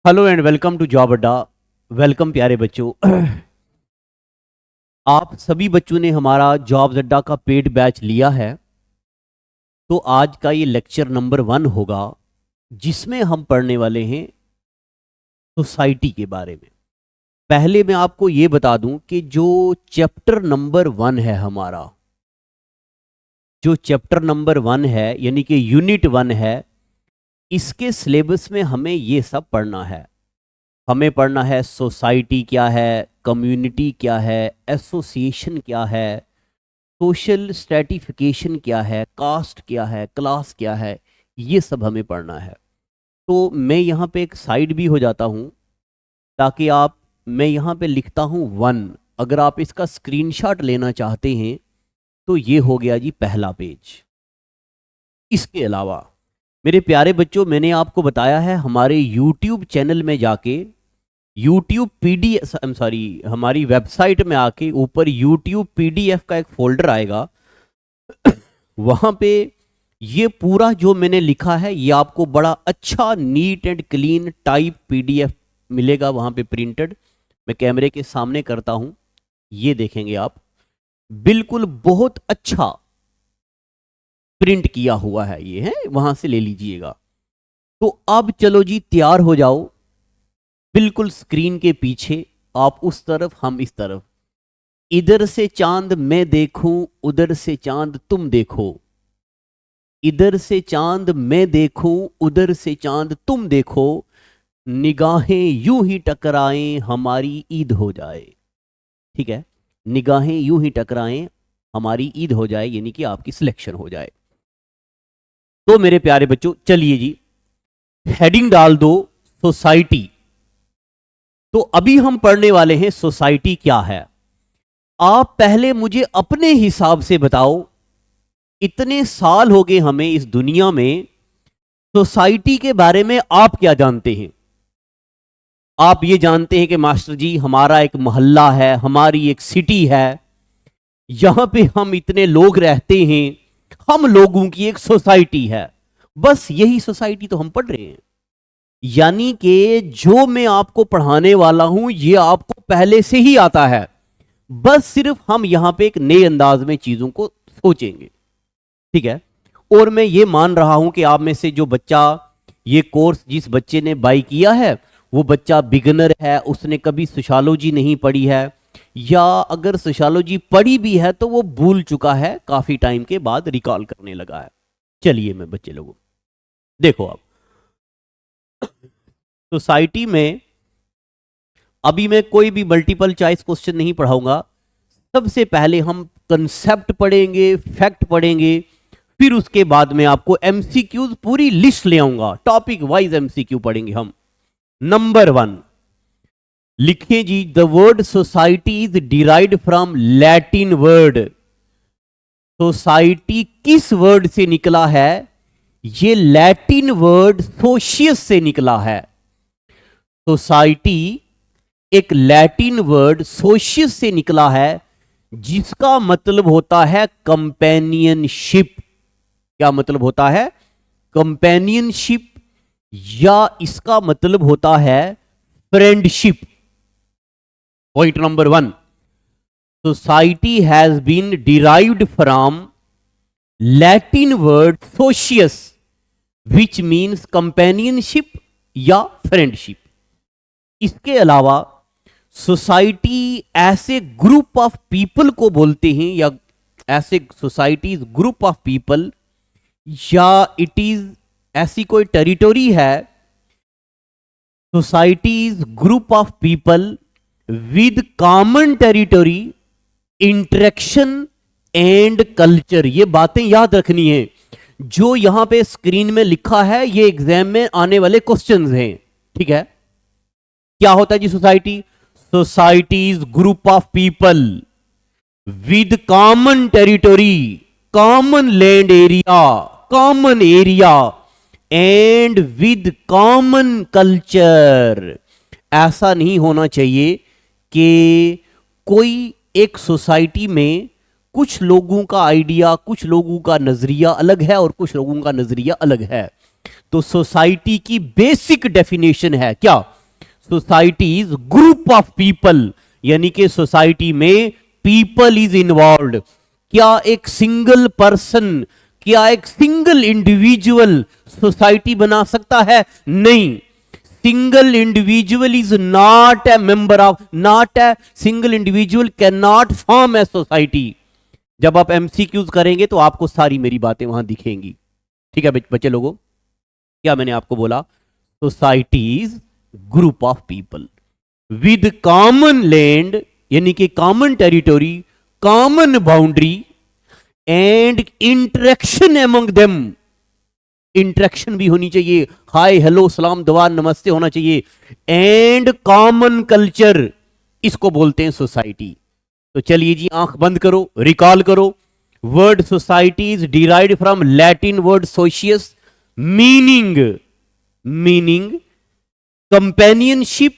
Hello and welcome to job Adda. Welcome प्यारे बच्चों। आप सभी बच्चों ने हमारा जॉब अड्डा का पेड बैच लिया है। तो आज का ये लेक्चर नंबर 1 होगा जिसमें हम पढ़ने वाले हैं सोसाइटी के बारे में। पहले मैं आपको ये बता दूं कि जो चैप्टर नंबर 1 है हमारा, जो चैप्टर नंबर 1 है यानी कि यूनिट 1 है, इसके सिलेबस में हमें ये सब पढ़ना है। हमें पढ़ना है सोसाइटी क्या है, कम्युनिटी क्या है, एसोसिएशन क्या है, सोशल स्ट्रेटिफिकेशन क्या है, कास्ट क्या है, क्लास क्या है, ये सब हमें पढ़ना है। तो मैं यहाँ पे एक साइड भी हो जाता हूँ ताकि मैं यहाँ पे लिखता हूँ 1। अगर आप इसका स्क्रीनशॉट लेना चाहते हैं तो ये हो गया जी पहला पेज। इसके अलावा मेरे प्यारे बच्चों, मैंने आपको बताया है हमारे YouTube चैनल में जाके, YouTube PDF हमारी वेबसाइट में आके ऊपर YouTube PDF का एक फोल्डर आएगा। वहां पे ये पूरा जो मैंने लिखा है ये आपको बड़ा अच्छा neat and clean type PDF मिलेगा वहां पे प्रिंटेड। मैं कैमरे के सामने करता हूं, ये देखेंगे आप, बिल्कुल बहुत अच्छा प्रिंट किया हुआ है ये, है वहां से ले लीजिएगा। तो अब चलो जी तैयार हो जाओ, बिल्कुल स्क्रीन के पीछे, आप उस तरफ हम इस तरफ। इधर से चांद मैं देखूं, उधर से चांद तुम देखो, इधर से चांद मैं देखूं, उधर से चांद तुम देखो, निगाहें यूं ही टकराएं हमारी ईद हो जाए। ठीक है, निगाहें यूं ही टकराएं हमारी ईद हो जाए, यानी कि आपकी सिलेक्शन हो जाए। तो मेरे प्यारे बच्चों चलिए जी हेडिंग डाल दो सोसाइटी। तो अभी हम पढ़ने वाले हैं सोसाइटी क्या है। आप पहले मुझे अपने हिसाब से बताओ, इतने साल हो गए हमें इस दुनिया में, सोसाइटी के बारे में आप क्या जानते हैं? आप ये जानते हैं कि मास्टर जी हमारा एक मोहल्ला है, हमारी एक सिटी है, यहां पे हम इतने लोग रहते हैं, हम लोगों की एक सोसाइटी है। बस यही सोसाइटी तो हम पढ़ रहे हैं। यानी कि जो मैं आपको पढ़ाने वाला हूं ये आपको पहले से ही आता है, बस सिर्फ हम यहां पे एक नए अंदाज में चीजों को सोचेंगे। ठीक है, और मैं ये मान रहा हूं कि आप में से जो बच्चा ये कोर्स जिस बच्चे ने बाय किया है वो बच्चा बिगिनर है, उसने कभी सोशियोलॉजी नहीं पढ़ी है, या अगर सोशियोलॉजी पढ़ी भी है तो वो भूल चुका है, काफी टाइम के बाद रिकॉल करने लगा है। चलिए मैं बच्चे लोगों देखो, आप सोसाइटी में अभी मैं कोई भी मल्टीपल चॉइस क्वेश्चन नहीं पढ़ाऊंगा। सबसे पहले हम कंसेप्ट पढ़ेंगे, फैक्ट पढ़ेंगे, फिर उसके बाद में आपको एमसीक्यूज पूरी लिस्ट ले आऊंगा, टॉपिक वाइज एमसीक्यू पढ़ेंगे हम। नंबर 1 लिखिए जी, the word society is derived from Latin word. Society किस वर्ड से निकला है? ये लैटिन वर्ड सोशियस से निकला है। सोसाइटी एक लैटिन वर्ड सोशियस से निकला है, जिसका मतलब होता है कंपेनियनशिप। क्या मतलब होता है? कंपेनियनशिप, या इसका मतलब होता है friendship. Point number 1, society has been derived from Latin word socius which means companionship या फ्रेंडशिप। इसके अलावा सोसाइटी ऐसे ग्रुप ऑफ पीपल को बोलते हैं, या ऐसे सोसाइटीज ग्रुप ऑफ पीपल, या इट इज ऐसी कोई टेरिटोरी है। Societies group of people with common territory, interaction and culture. ये बातें याद रखनी है, जो यहां पे स्क्रीन में लिखा है ये एग्जाम में आने वाले क्वेश्चंस हैं। ठीक है, क्या होता है जी society? Society's group of people with common territory, common land area, common area and with common culture. ऐसा नहीं होना चाहिए कि कोई एक सोसाइटी में कुछ लोगों का आइडिया, कुछ लोगों का नजरिया अलग है और कुछ लोगों का नजरिया अलग है। तो सोसाइटी की बेसिक डेफिनेशन है क्या? Society is group of people, यानी कि सोसाइटी में पीपल इज इन्वॉल्व। क्या एक सिंगल पर्सन, क्या एक सिंगल इंडिविजुअल सोसाइटी बना सकता है? नहीं। Single individual is not a member of, not a single individual can not form a society. जब आप एमसीक्यूज करेंगे तो आपको सारी मेरी बातें वहां दिखेंगी। ठीक है बच्चे लोगों, क्या मैंने आपको बोला? Societies group of people with common land, यानी कि common territory, common boundary and interaction among them. Interaction भी होनी चाहिए, हाय हेलो सलाम दुआ नमस्ते होना चाहिए, एंड कॉमन कल्चर, इसको बोलते हैं सोसाइटी। तो चलिए जी, आंख बंद करो, रिकॉल करो। Word society is derived from Latin word socius, meaning companionship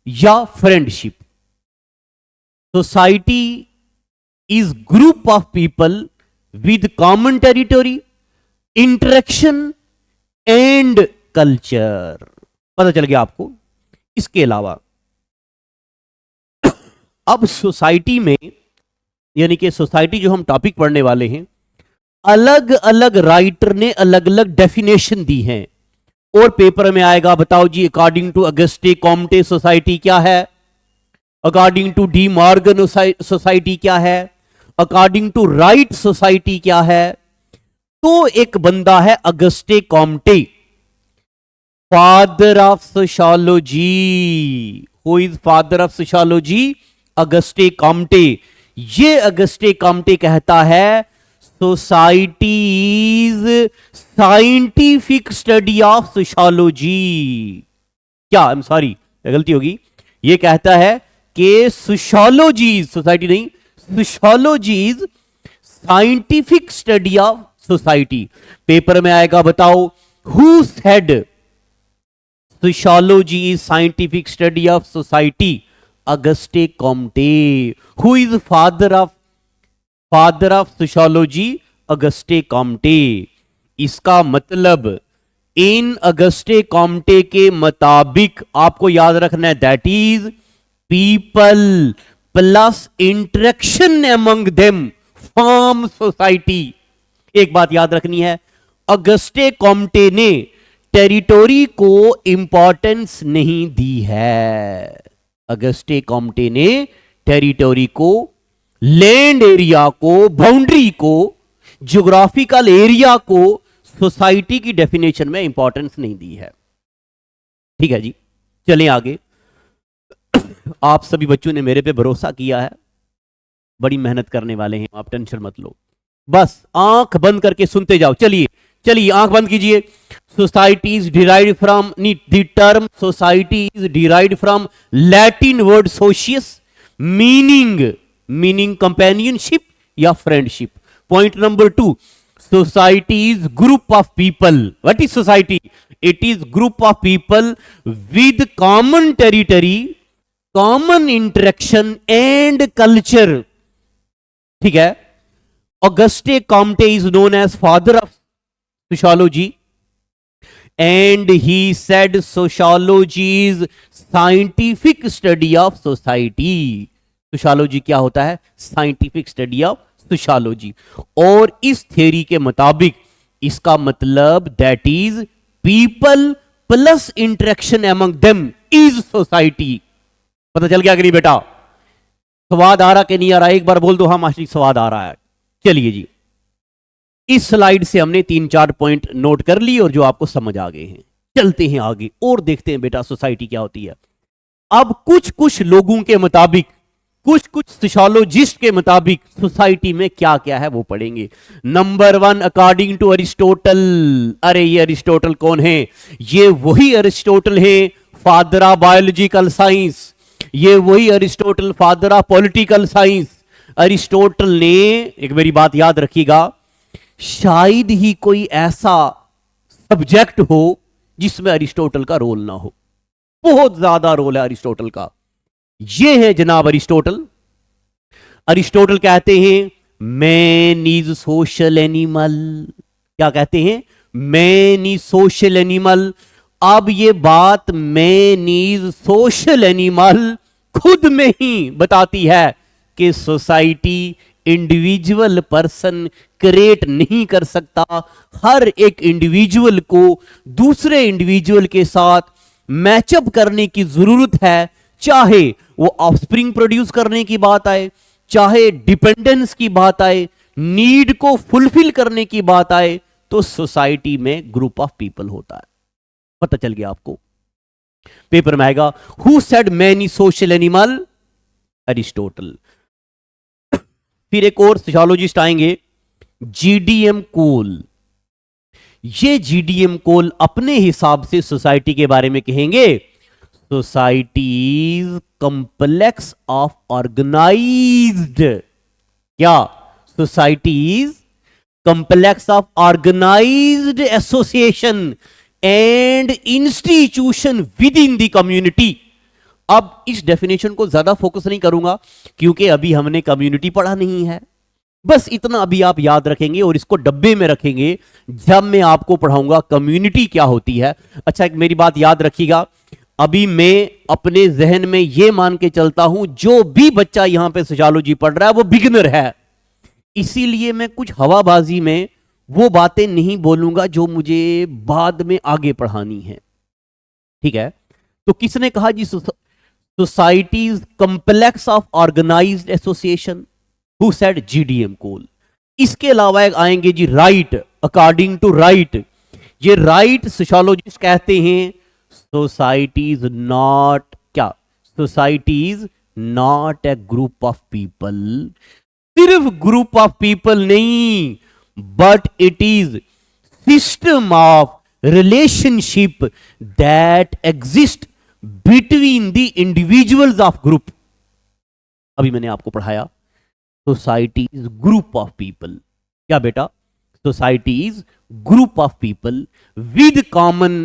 या friendship. Society is group of people with common territory, interaction and culture. पता चल गया आपको? इसके अलावा अब सोसाइटी में, यानी कि सोसाइटी जो हम टॉपिक पढ़ने वाले हैं, अलग अलग राइटर ने अलग अलग डेफिनेशन दी हैं और पेपर में आएगा। बताओ जी, according to Auguste Comte society क्या है? According to De Morgan society क्या है? अकॉर्डिंग टू राइट सोसाइटी क्या है? तो एक बंदा है Auguste Comte, father of sociology. Who is father of sociology? Auguste Comte. ये अगस्टे कॉम्टे कहता है society is scientific study of sociology. क्या, आई एम सॉरी गलती होगी, ये कहता है कि सोशियोलॉजी, सोसाइटी नहीं, sociology is scientific study of society. Paper में आएगा, बताओ who said sociology is scientific study of society? Auguste Comte. Who is father of sociology? Auguste Comte. इसका मतलब इन अगस्टे कॉम्टे के मुताबिक आपको याद रखना है, that is people plus interaction among them form society. एक बात याद रखनी है, अगस्टे कॉम्टे ने टेरिटोरी को इंपॉर्टेंस नहीं दी है। अगस्टे कॉम्टे ने टेरिटोरी को, लैंड एरिया को, बाउंड्री को, ज्योग्राफिकल एरिया को सोसाइटी की डेफिनेशन में इंपॉर्टेंस नहीं दी है। ठीक है जी, चलें आगे। आप सभी बच्चों ने मेरे पे भरोसा किया है, बड़ी मेहनत करने वाले हैं आप, टेंशन मत लो, बस आंख बंद करके सुनते जाओ। चलिए चलिए आंख बंद कीजिए। Society is derived from, the term society is derived from Latin word socius, meaning companionship या friendship. Point number 2, society is group of people. What is society? It is group of people with common territory, common interaction and culture. ठीक है। Auguste Comte is known as father of sociology, and he said sociology is scientific study of society. Sociology क्या होता है? Scientific study of sociology. और इस theory के मुताबिक इसका मतलब that is people plus interaction among them is society. पता चल गया कि नहीं बेटा? स्वाद आ रहा कि नहीं आ रहा? एक बार बोल दो हाँ मास्टर स्वाद आ रहा है। चलिए जी, इस स्लाइड से हमने 3-4 पॉइंट नोट कर लिए और जो आपको समझ आ गए हैं। चलते हैं आगे और देखते हैं बेटा सोसाइटी क्या होती है। अब कुछ लोगों के मुताबिक, कुछ सोशियोलॉजिस्ट के मुताबिक सोसाइटी में क्या क्या है वो पढ़ेंगे। Number 1, according to Aristotle. अरे ये अरिस्टोटल कौन है? ये वही अरिस्टोटल है फादर ऑफ बायोलॉजिकल साइंस, ये वही Aristotle father of political science. Aristotle ने, एक मेरी बात याद रखिएगा, शायद ही कोई ऐसा सब्जेक्ट हो जिसमें अरिस्टोटल का रोल ना हो। बहुत ज्यादा रोल है अरिस्टोटल का। ये है जनाब अरिस्टोटल। अरिस्टोटल कहते हैं मैन इज सोशल एनिमल। क्या कहते हैं? Man is social animal. अब ये बात मैन इज सोशल एनिमल खुद में ही बताती है कि सोसाइटी इंडिविजुअल पर्सन क्रिएट नहीं कर सकता। हर एक इंडिविजुअल को दूसरे इंडिविजुअल के साथ मैचअप करने की जरूरत है, चाहे वो ऑफस्प्रिंग प्रोड्यूस करने की बात आए, चाहे डिपेंडेंस की बात आए, नीड को फुलफिल करने की बात आए, तो सोसाइटी में ग्रुप ऑफ पीपल होता है। पता चल गया आपको। पेपर में आएगा who said many social animal, Aristotle. फिर एक और सोशियोलॉजिस्ट आएंगे, जीडीएम कोल। ये जीडीएम कोल अपने हिसाब से सोसाइटी के बारे में कहेंगे, society is complex of organized, क्या society is complex of organized association and institution within the community. अब इस डेफिनेशन को ज्यादा फोकस नहीं करूंगा क्योंकि अभी हमने कम्युनिटी पढ़ा नहीं है। बस इतना अभी आप याद रखेंगे और इसको डब्बे में रखेंगे जब मैं आपको पढ़ाऊंगा कम्युनिटी क्या होती है। अच्छा, एक मेरी बात याद रखिएगा, अभी मैं अपने जहन में यह मान के चलता हूं जो भी बच्चा यहां पे सोशियोलॉजी पढ़ रहा है वो बिगिनर है, इसीलिए मैं कुछ हवाबाजी में वो बातें नहीं बोलूंगा जो मुझे बाद में आगे पढ़ानी है। ठीक है, तो किसने कहा जी society's complex of organized association, who said, G D M Cole. इसके अलावा आएंगे जी राइट, अकॉर्डिंग टू राइट। ये राइट सोशियोलॉजिस्ट कहते हैं सोसाइटीज नॉट, क्या society's not a group of people, सिर्फ ग्रुप ऑफ पीपल नहीं, but it is system of relationship that exist between the individuals of group. अभी मैंने आपको पढ़ाया society is group of people, क्या बेटा, society is group of people with common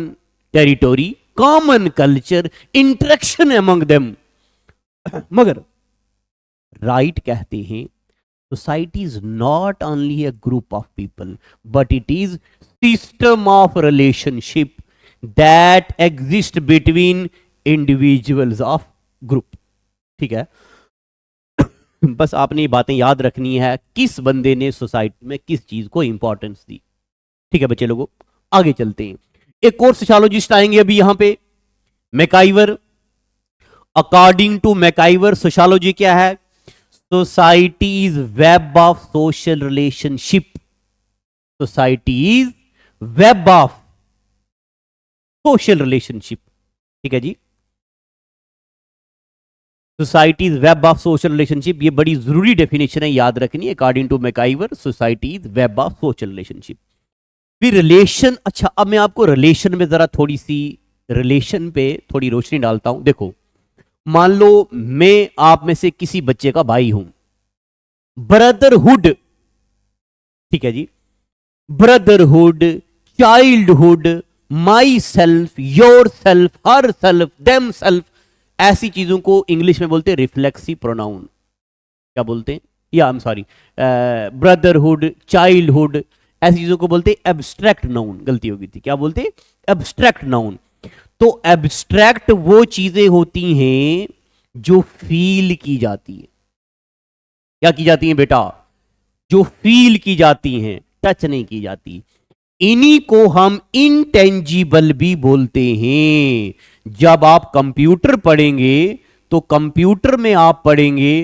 territory, common culture, interaction among them. मगर right कहते हैं society is not only a group of people but it is system of relationship that exist between individuals of group। ठीक है, बस आपने ये बातें याद रखनी है किस बंदे ने सोसाइटी में किस चीज को इंपॉर्टेंस दी। ठीक है बच्चे लोगों, आगे चलते हैं। एक और सोशियोलॉजिस्ट आएंगे अभी यहां पे, MacIver. According to MacIver sociology क्या है, society is web of social relationship, society is web of social relationship. ठीक है जी, society is web of social relationship, ये बड़ी जरूरी डेफिनेशन है, याद रखनी है। According to MacIver society is web of social relationship. फिर रिलेशन, अच्छा अब मैं आपको रिलेशन में जरा थोड़ी सी रिलेशन पे थोड़ी रोशनी डालता हूं। देखो, मान लो मैं आप में से किसी बच्चे का भाई हूं, ब्रदरहुड, ठीक है जी, brotherhood, childhood, myself, yourself, herself, themself, ऐसी चीजों को इंग्लिश में बोलते हैं रिफ्लेक्सिव प्रोनाउन। क्या बोलते हैं, या I am sorry, brotherhood, childhood, ऐसी चीजों को बोलते हैं एब्स्ट्रैक्ट नाउन। गलती हो गई थी, क्या बोलते हैं, एब्स्ट्रैक्ट नाउन। तो एब्स्ट्रैक्ट वो चीजें होती हैं जो फील की जाती है। क्या की जाती हैं बेटा, जो फील की जाती हैं, टच नहीं की जाती। इन्हीं को हम इंटेंजिबल भी बोलते हैं। जब आप कंप्यूटर पढ़ेंगे तो कंप्यूटर में आप पढ़ेंगे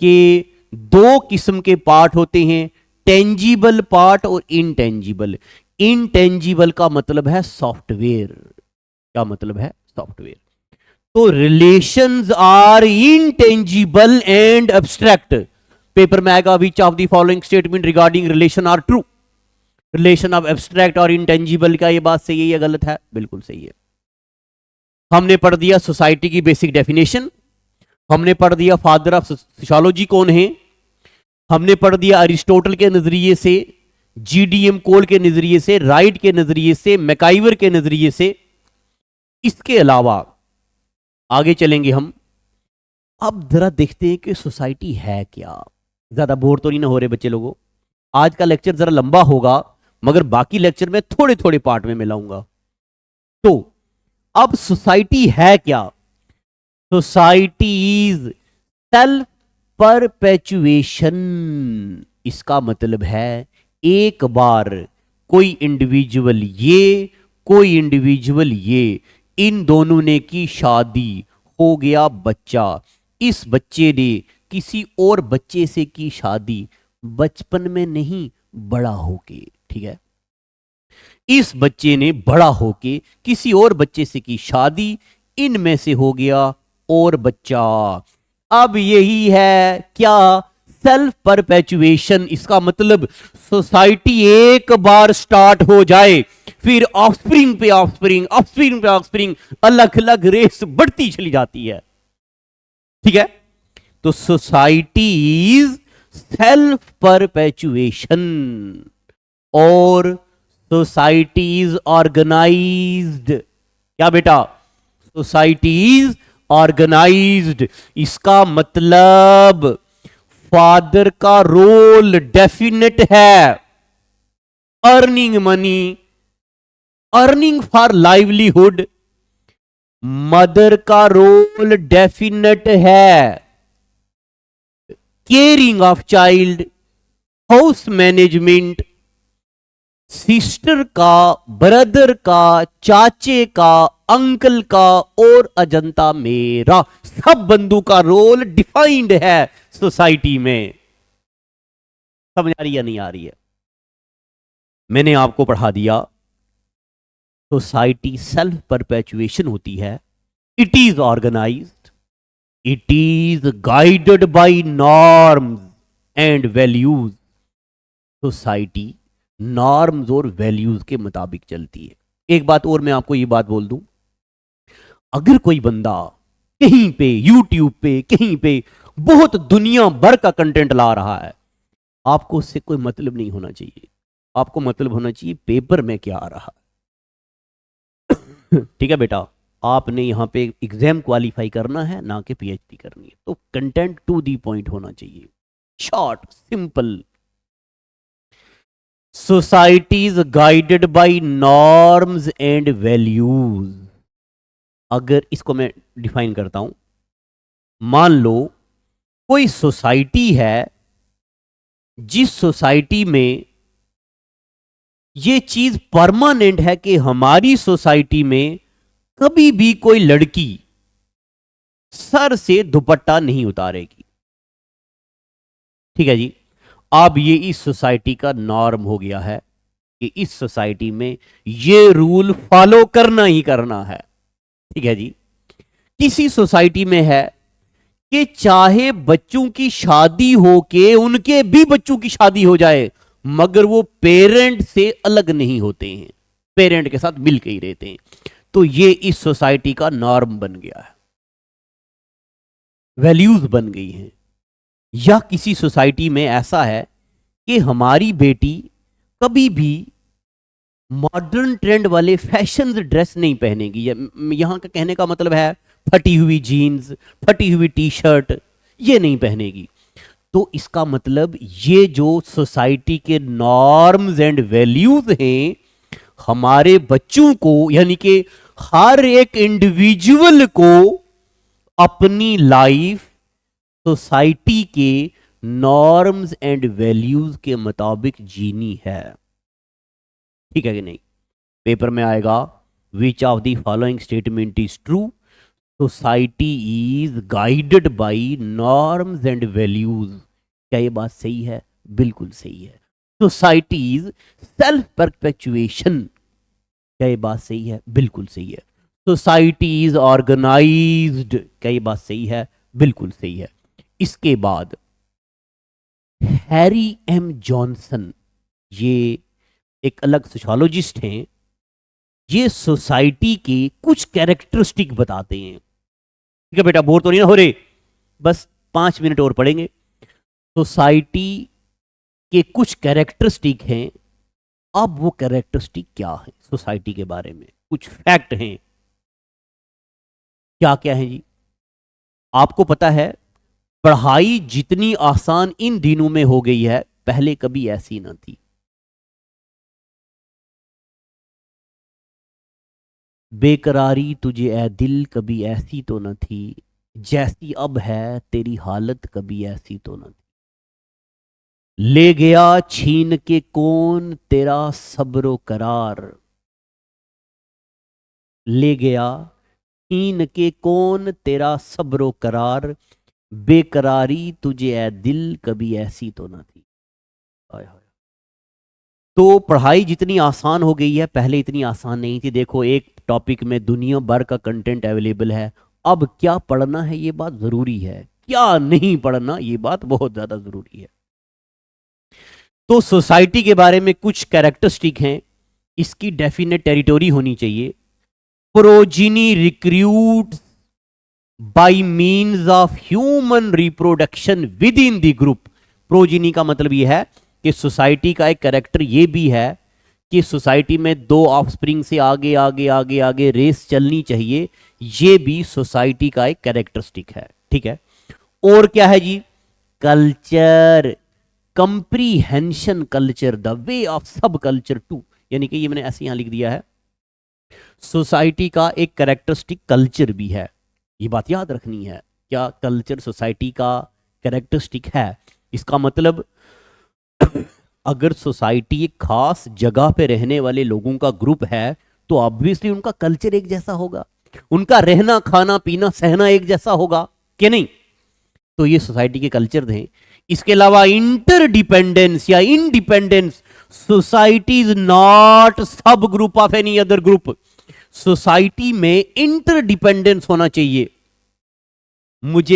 कि दो किस्म के पार्ट होते हैं, टेंजिबल पार्ट और इनटेंजिबल। इनटेंजिबल का मतलब है सॉफ्टवेयर। क्या मतलब है, सॉफ्टवेयर। तो relations are intangible and abstract. Paper में आएगा which of the following statement regarding relation are true. Relation of abstract और इनटेंजिबल, का ये बात सही है या गलत है, बिल्कुल सही है। हमने पढ़ दिया सोसाइटी की बेसिक डेफिनेशन, हमने पढ़ दिया फादर ऑफ सोशियोलॉजी कौन है, हमने पढ़ दिया अरिस्टोटल के नजरिए से, जीडीएम कोल के नजरिए से, राइट के नजरिए से, मैकाइवर के नजरिए से। इसके अलावा आगे चलेंगे हम। अब जरा देखते हैं कि सोसाइटी है क्या। ज्यादा बोर तो नहीं ना हो रहे बच्चे लोगों, आज का लेक्चर जरा लंबा होगा मगर बाकी लेक्चर में थोड़े थोड़े पार्ट में मिलाऊंगा। तो अब सोसाइटी है क्या? Society is self perpetuation. इसका मतलब है एक बार कोई इंडिविजुअल ये, कोई इंडिविजुअल ये, इन दोनों ने की शादी, हो गया बच्चा। इस बच्चे ने किसी और बच्चे से की शादी, बचपन में नहीं, बड़ा होके। ठीक है, इस बच्चे ने बड़ा होके किसी और बच्चे से की शादी, इनमें से हो गया और बच्चा। अब यही है क्या? Self perpetuation. इसका मतलब सोसाइटी एक बार स्टार्ट हो जाए, फिर ऑफस्प्रिंग पे ऑफस्प्रिंग, ऑफस्प्रिंग पे ऑफस्प्रिंग, अलग अलग रेस बढ़ती चली जाती है। ठीक है, तो सोसाइटी इज सेल्फ परपेचुएशन, और सोसाइटी इज ऑर्गेनाइज्ड। क्या बेटा? Society is organised. इसका मतलब फादर का रोल डेफिनेट है, earning money, earning for livelihood. Mother का रोल डेफिनेट है, caring of child, house management. Sister का, ब्रदर का, चाचे का, अंकल का, और अजंता मेरा, सब बंधु का रोल डिफाइंड है सोसाइटी में। समझ आ रही है नहीं आ रही है? मैंने आपको पढ़ा दिया, सोसाइटी सेल्फ परपेचुएशन होती है, it is organised, it is guided by norms and values. Society norms और वैल्यूज के मुताबिक चलती है। एक बात और मैं आपको ये बात बोल दूं, अगर कोई बंदा कहीं पे यूट्यूब पे कहीं पे बहुत दुनिया भर का कंटेंट ला रहा है, आपको उससे कोई मतलब नहीं होना चाहिए। आपको मतलब होना चाहिए पेपर में क्या आ रहा है। ठीक है बेटा, आपने यहां पे एग्जाम क्वालिफाई करना है, ना कि पीएचडी करनी है। तो कंटेंट टू दी पॉइंट होना चाहिए, short simple. Societies guided by norms and values. अगर इसको मैं डिफाइन करता हूं, मान लो कोई सोसाइटी है, जिस सोसाइटी में ये चीज परमानेंट है कि हमारी सोसाइटी में कभी भी कोई लड़की सर से दुपट्टा नहीं उतारेगी। ठीक है जी, अब ये इस सोसाइटी का नॉर्म हो गया है कि इस सोसाइटी में ये रूल फॉलो करना ही करना है। ठीक है जी, किसी सोसाइटी में है कि चाहे बच्चों की शादी हो के उनके भी बच्चों की शादी हो जाए, मगर वो पेरेंट से अलग नहीं होते हैं, पेरेंट के साथ मिलकर ही रहते हैं। तो ये इस सोसाइटी का नॉर्म बन गया है, वैल्यूज बन गई हैं। या किसी सोसाइटी में ऐसा है कि हमारी बेटी कभी भी मॉडर्न ट्रेंड वाले फैशन ड्रेस नहीं पहनेगी। यहां का कहने का मतलब है फटी हुई जीन्स, फटी हुई टी शर्ट, ये नहीं पहनेगी। तो इसका मतलब ये जो सोसाइटी के नॉर्म्स एंड वैल्यूज हैं, हमारे बच्चों को, यानी कि हर एक इंडिविजुअल को अपनी लाइफ सोसाइटी के नॉर्म्स एंड वैल्यूज के मुताबिक जीनी है। ठीक है कि नहीं? पेपर में आएगा, which of the following statement is true? Society is guided by norms and values. क्या ये बात सही है? बिल्कुल सही है। Society is self perpetuation. क्या ये बात सही है? बिल्कुल सही है। Society is organised. क्या ये बात सही है? बिल्कुल सही है। इसके बाद हैरी एम जॉनसन, ये एक अलग सोशियोलॉजिस्ट हैं, ये सोसाइटी के कुछ कैरेक्टरिस्टिक बताते हैं। ठीक है बेटा, बोर तो नहीं ना हो रहे? बस 5 मिनट और पढ़ेंगे। सोसाइटी के कुछ कैरेक्टरिस्टिक हैं। अब वो कैरेक्टरिस्टिक क्या है सोसाइटी के बारे में, कुछ फैक्ट हैं। क्या क्या है जी? आपको पता है, पढ़ाई जितनी आसान इन दिनों में हो गई है, पहले कभी ऐसी ना थी। बेकरारी तुझे ए दिल कभी ऐसी तो न थी, जैसी अब है तेरी हालत कभी ऐसी तो न थी। ले गया छीन के कौन तेरा सब्रो करार, ले गया छीन के कौन तेरा सब्रो करार, बेकरारी तुझे ए दिल कभी ऐसी तो न थी। हाय हाय। तो पढ़ाई जितनी आसान हो गई है, पहले इतनी आसान नहीं थी। देखो, एक टॉपिक में दुनिया भर का कंटेंट अवेलेबल है। अब क्या पढ़ना है ये बात जरूरी है, क्या नहीं पढ़ना ये बात बहुत ज्यादा जरूरी है। तो सोसाइटी के बारे में कुछ कैरेक्टरिस्टिक हैं। इसकी डेफिनेट टेरिटोरी होनी चाहिए। Progeny recruit bye means of human reproduction with in the group. Progeny का मतलब यह है कि सोसाइटी का एक कैरेक्टर यह भी है कि सोसाइटी में दो ऑफस्प्रिंग से आगे आगे आगे आगे रेस चलनी चाहिए। यह भी सोसाइटी का एक कैरेक्टरिस्टिक है। ठीक है। और क्या है जी? Culture, comprehension culture, the way of subculture too, यानी कि ये मैंने ऐसे यहां लिख दिया है, सोसाइटी का एक कैरेक्टरिस्टिक कल्चर भी है। ये बात याद रखनी है। क्या कल्चर सोसाइटी का कैरेक्टरिस्टिक है? इसका मतलब अगर सोसाइटी एक खास जगह पे रहने वाले लोगों का ग्रुप है तो ऑब्वियसली उनका कल्चर एक जैसा होगा, उनका रहना खाना पीना सहना एक जैसा होगा कि नहीं? तो ये सोसाइटी के कल्चर हैं। इसके अलावा इंटरडिपेंडेंस या इंडिपेंडेंस, सोसाइटी इज नॉट सब group of any other group. Society में इंटरडिपेंडेंस होना चाहिए।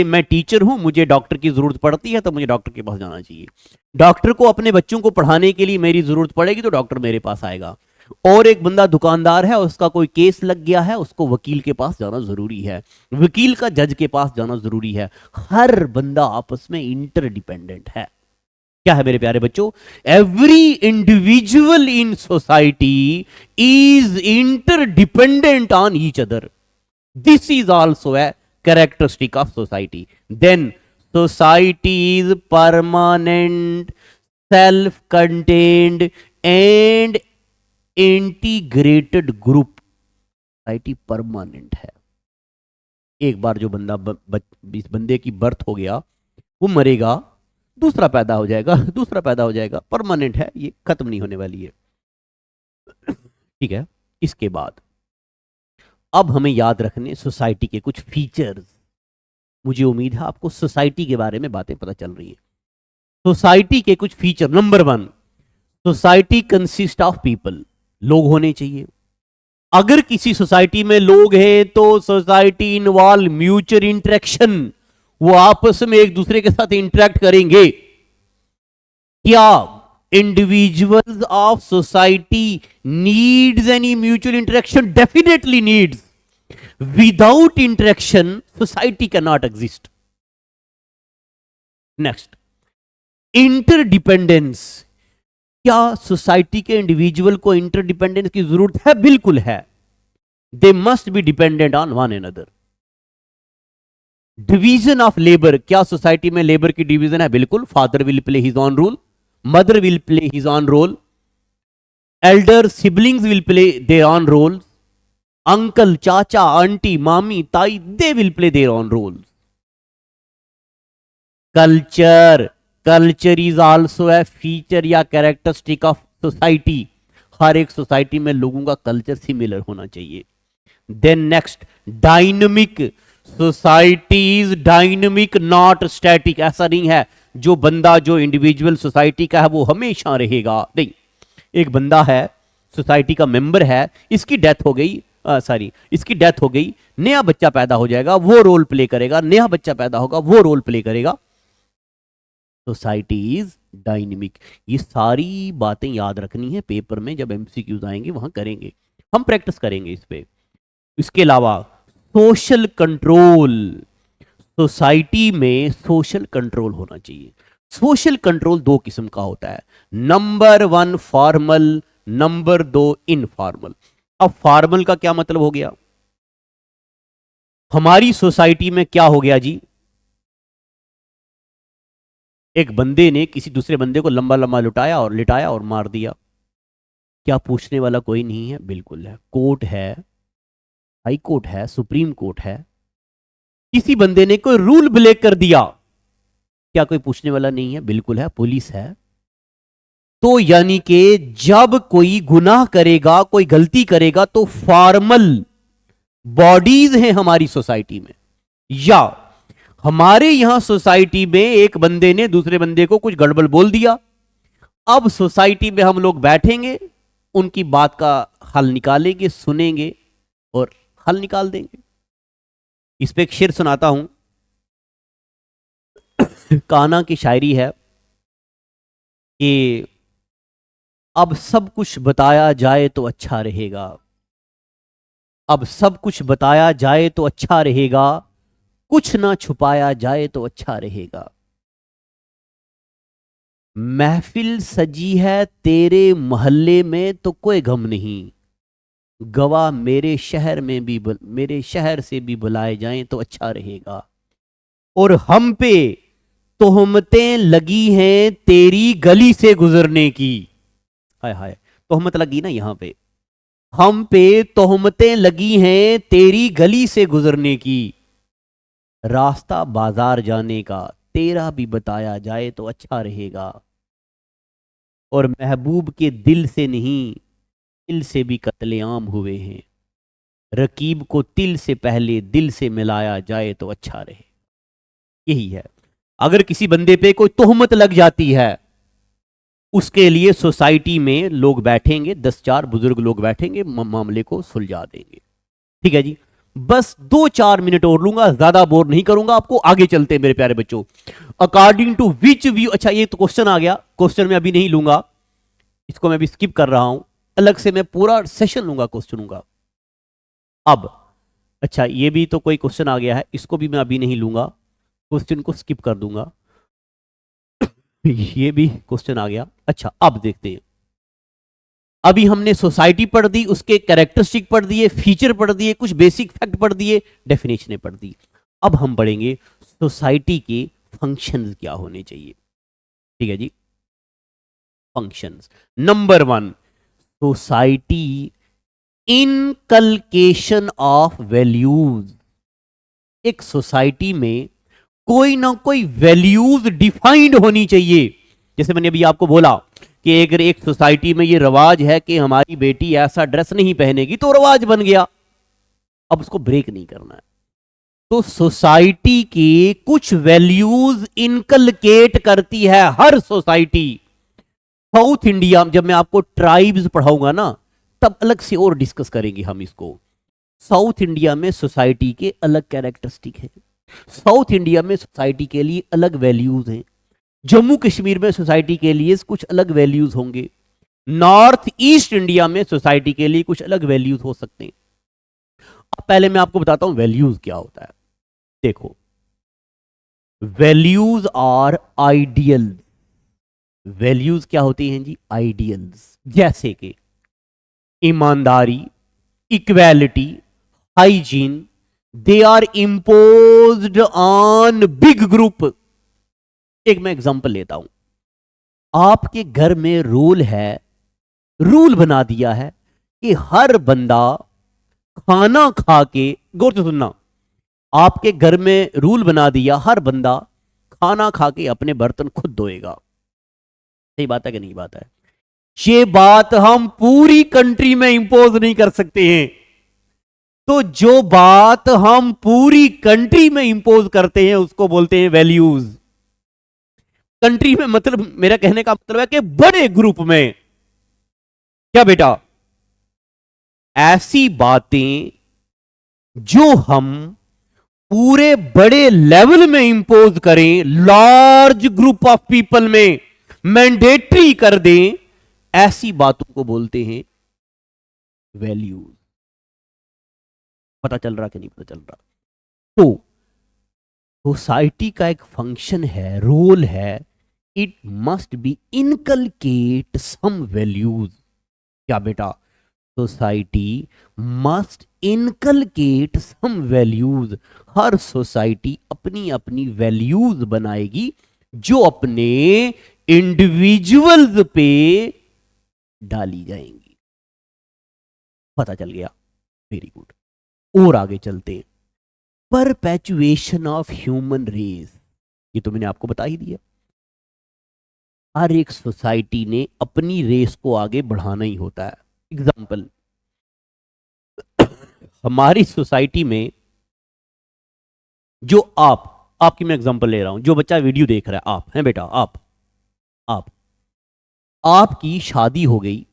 मैं टीचर हूं, मुझे डॉक्टर की जरूरत पड़ती है तो मुझे डॉक्टर के पास जाना चाहिए। डॉक्टर को अपने बच्चों को पढ़ाने के लिए मेरी जरूरत पड़ेगी तो डॉक्टर मेरे पास आएगा। और एक बंदा दुकानदार है, उसका कोई केस लग गया है, उसको वकील के पास जाना जरूरी है, वकील का जज के पास जाना जरूरी है। हर बंदा आपस में इंटरडिपेंडेंट है। क्या है मेरे प्यारे बच्चों? Every individual in society is interdependent on each other. This is also a characteristic of society. Then society is permanent, self-contained and integrated group. Society permanent है। एक बार जो बंदा इस बंदे की बर्थ हो गया, वो मरेगा, दूसरा पैदा हो जाएगा, दूसरा पैदा हो जाएगा, परमानेंट है, ये खत्म नहीं होने वाली है। ठीक है। इसके बाद अब हमें याद रखने सोसाइटी के कुछ फीचर्स। मुझे उम्मीद है आपको सोसाइटी के बारे में बातें पता चल रही है। सोसाइटी के कुछ feature. Number 1, society consist of people. लोग होने चाहिए। अगर किसी सोसाइटी में लोग हैं तो सोसाइटी इन्वॉल्व म्यूचुअल इंटरेक्शन। वो आपस में एक दूसरे के साथ इंटरेक्ट करेंगे। क्या individuals of society needs any mutual interaction? Definitely needs. Without interaction society cannot exist. Next, interdependence. क्या सोसाइटी के इंडिविजुअल को इंटरडिपेंडेंस की जरूरत है? बिल्कुल है। They must be dependent on one another. Division of labour. क्या सोसाइटी में लेबर की डिवीजन है? बिल्कुल। Father will play his on roll, mother will play his own role, elder siblings will play their own roles, uncle, chacha, auntie, mami, tai, they will play their own roles. Culture is also a feature या characteristic of society. हर एक सोसाइटी में लोगों का culture similar होना चाहिए। Then next, dynamic. Society is dynamic not static. ऐसा नहीं है जो बंदा जो इंडिविजुअल सोसाइटी का है वो हमेशा रहेगा, नहीं। एक बंदा है, सोसाइटी का मेंबर है, इसकी डेथ हो गई, इसकी डेथ हो गई, नया बच्चा पैदा हो जाएगा, वो रोल प्ले करेगा, नया बच्चा पैदा होगा, वो रोल प्ले करेगा। Society is dynamic. ये सारी बातें याद रखनी है, पेपर में जब एमसीक्यूज आएंगे वहां करेंगे, हम प्रैक्टिस करेंगे इस पे। इसके अलावा सोशल कंट्रोल। सोसाइटी में सोशल कंट्रोल होना चाहिए। सोशल कंट्रोल दो किस्म का होता है। Number 1 formal, number 2 informal. अब फॉर्मल का क्या मतलब हो गया? हमारी सोसाइटी में क्या हो गया जी? एक बंदे ने किसी दूसरे बंदे को लंबा लंबा लुटाया और लिटाया और मार दिया। क्या पूछने वाला कोई नहीं है? बिल्कुल है। कोर्ट है, हाई कोर्ट है, सुप्रीम कोर्ट है, किसी बंदे ने कोई रूल ब्रेक कर दिया, क्या कोई पूछने वाला नहीं है? बिल्कुल है, पुलिस है। तो यानी कि जब कोई गुनाह करेगा, कोई गलती करेगा, तो फॉर्मल बॉडीज हैं हमारी सोसाइटी में, या हमारे यहां सोसाइटी में एक बंदे ने दूसरे बंदे को कुछ गड़बड़ बोल दिया, अब सोसाइटी में हम लोग बैठेंगे, उनकी बात का हल निकालेंगे, सुनेंगे और हल निकाल देंगे। इस पे एक शेर सुनाता हूं। कान्हा की शायरी है कि अब सब कुछ बताया जाए तो अच्छा रहेगा, अब सब कुछ बताया जाए तो अच्छा रहेगा, कुछ ना छुपाया जाए तो अच्छा रहेगा। महफिल सजी है तेरे मोहल्ले में तो कोई गम नहीं, गवाह मेरे शहर में भी मेरे शहर से भी बुलाए जाएं तो अच्छा रहेगा। और हम पे तोहमतें लगी हैं तेरी गली से गुजरने की, हाय हाय, तोहमत लगी ना यहां पे, हम पे तोहमतें लगी हैं तेरी गली से गुजरने की, रास्ता बाजार जाने का तेरा भी बताया जाए तो अच्छा रहेगा। और महबूब के दिल से नहीं, दिल से भी कत्लेआम हुए हैं, रकीब को तिल से पहले दिल से मिलाया जाए तो अच्छा रहे। यही है, अगर किसी बंदे पे कोई तोहमत लग जाती है, उसके लिए सोसाइटी में लोग बैठेंगे, 10 बुजुर्ग लोग बैठेंगे, मामले को सुलझा देंगे। ठीक है जी, बस 2-4 मिनट और लूंगा, ज्यादा बोर नहीं करूंगा आपको। आगे चलते हैं मेरे प्यारे बच्चों। अकॉर्डिंग टू विच व्यू, अच्छा ये तो क्वेश्चन आ गया, क्वेश्चन मैं अभी नहीं लूंगा, इसको मैं अभी स्किप कर रहा हूं, अलग से मैं पूरा सेशन लूंगा, क्वेश्चन लूंगा अब। अच्छा ये भी तो कोई क्वेश्चन आ गया है, इसको भी मैं अभी नहीं लूंगा, क्वेश्चन को स्किप कर दूंगा। ये भी क्वेश्चन आ गया। अच्छा अब देखते हैं, अभी हमने सोसाइटी पढ़ दी, उसके कैरेक्टरिस्टिक पढ़ दिए, फीचर पढ़ दिए, कुछ बेसिक फैक्ट पढ़ दिए, डेफिनेशनें पढ़ दी। अब हम पढ़ेंगे सोसाइटी के फंक्शंस क्या होने चाहिए। ठीक है जी, functions. Number 1, society inculcation of values. एक सोसाइटी में कोई ना कोई वैल्यूज डिफाइंड होनी चाहिए। जैसे मैंने अभी आपको बोला कि अगर एक सोसाइटी में ये रवाज है कि हमारी बेटी ऐसा ड्रेस नहीं पहनेगी, तो रवाज बन गया, अब उसको ब्रेक नहीं करना है। तो सोसाइटी की कुछ वैल्यूज इनकलकेट करती है हर सोसाइटी। साउथ इंडिया, जब मैं आपको ट्राइब्स पढ़ाऊंगा ना, तब अलग से और डिस्कस करेंगे हम इसको। साउथ इंडिया में सोसाइटी के अलग कैरेक्टरिस्टिक है, साउथ इंडिया में सोसाइटी के लिए अलग वैल्यूज हैं, जम्मू कश्मीर में सोसाइटी के लिए कुछ अलग वैल्यूज होंगे, नॉर्थ ईस्ट इंडिया में सोसाइटी के लिए कुछ अलग वैल्यूज हो सकते हैं। अब पहले मैं आपको बताता हूं वैल्यूज क्या होता है। देखो, वैल्यूज आर आइडियल। वैल्यूज क्या होती हैं जी? आइडियल्स। जैसे कि ईमानदारी, equality, hygiene, they are imposed on big group. एक मैं एग्जांपल लेता हूं, आपके घर में रूल है, रूल बना दिया है कि हर बंदा खाना खा के, गौर से सुनना, आपके घर में रूल बना दिया हर बंदा खाना खा के अपने बर्तन खुद धोएगा। सही बात है कि नहीं बात है? ये बात हम पूरी कंट्री में इंपोज नहीं कर सकते हैं। तो जो बात हम पूरी कंट्री में इंपोज करते हैं उसको बोलते हैं वैल्यूज। कंट्री में मतलब, मेरा कहने का मतलब है कि बड़े ग्रुप में, क्या बेटा, ऐसी बातें जो हम पूरे बड़े लेवल में इंपोज करें, लार्ज ग्रुप ऑफ पीपल में मैंडेटरी कर दें, ऐसी बातों को बोलते हैं वैल्यूज। पता चल रहा कि नहीं पता चल रहा? तो सोसाइटी का एक फंक्शन है, रोल है, it must be inculcate some values. क्या बेटा? Society must inculcate some values. हर सोसाइटी अपनी अपनी वैल्यूज बनाएगी जो अपने इंडिविजुअल्स पे डाली जाएंगी। पता चल गया? Very good. और आगे चलते हैं। परपेचुएशन ऑफ ह्यूमन रेस, ये तो मैंने आपको बता ही दिया। हर एक सोसाइटी ने अपनी रेस को आगे बढ़ाना ही होता है। एग्जाम्पल, हमारी सोसाइटी में जो आपकी मैं एग्जांपल ले रहा हूं, जो बच्चा वीडियो देख रहा है, आप हैं बेटा, आप आपकी शादी हो गई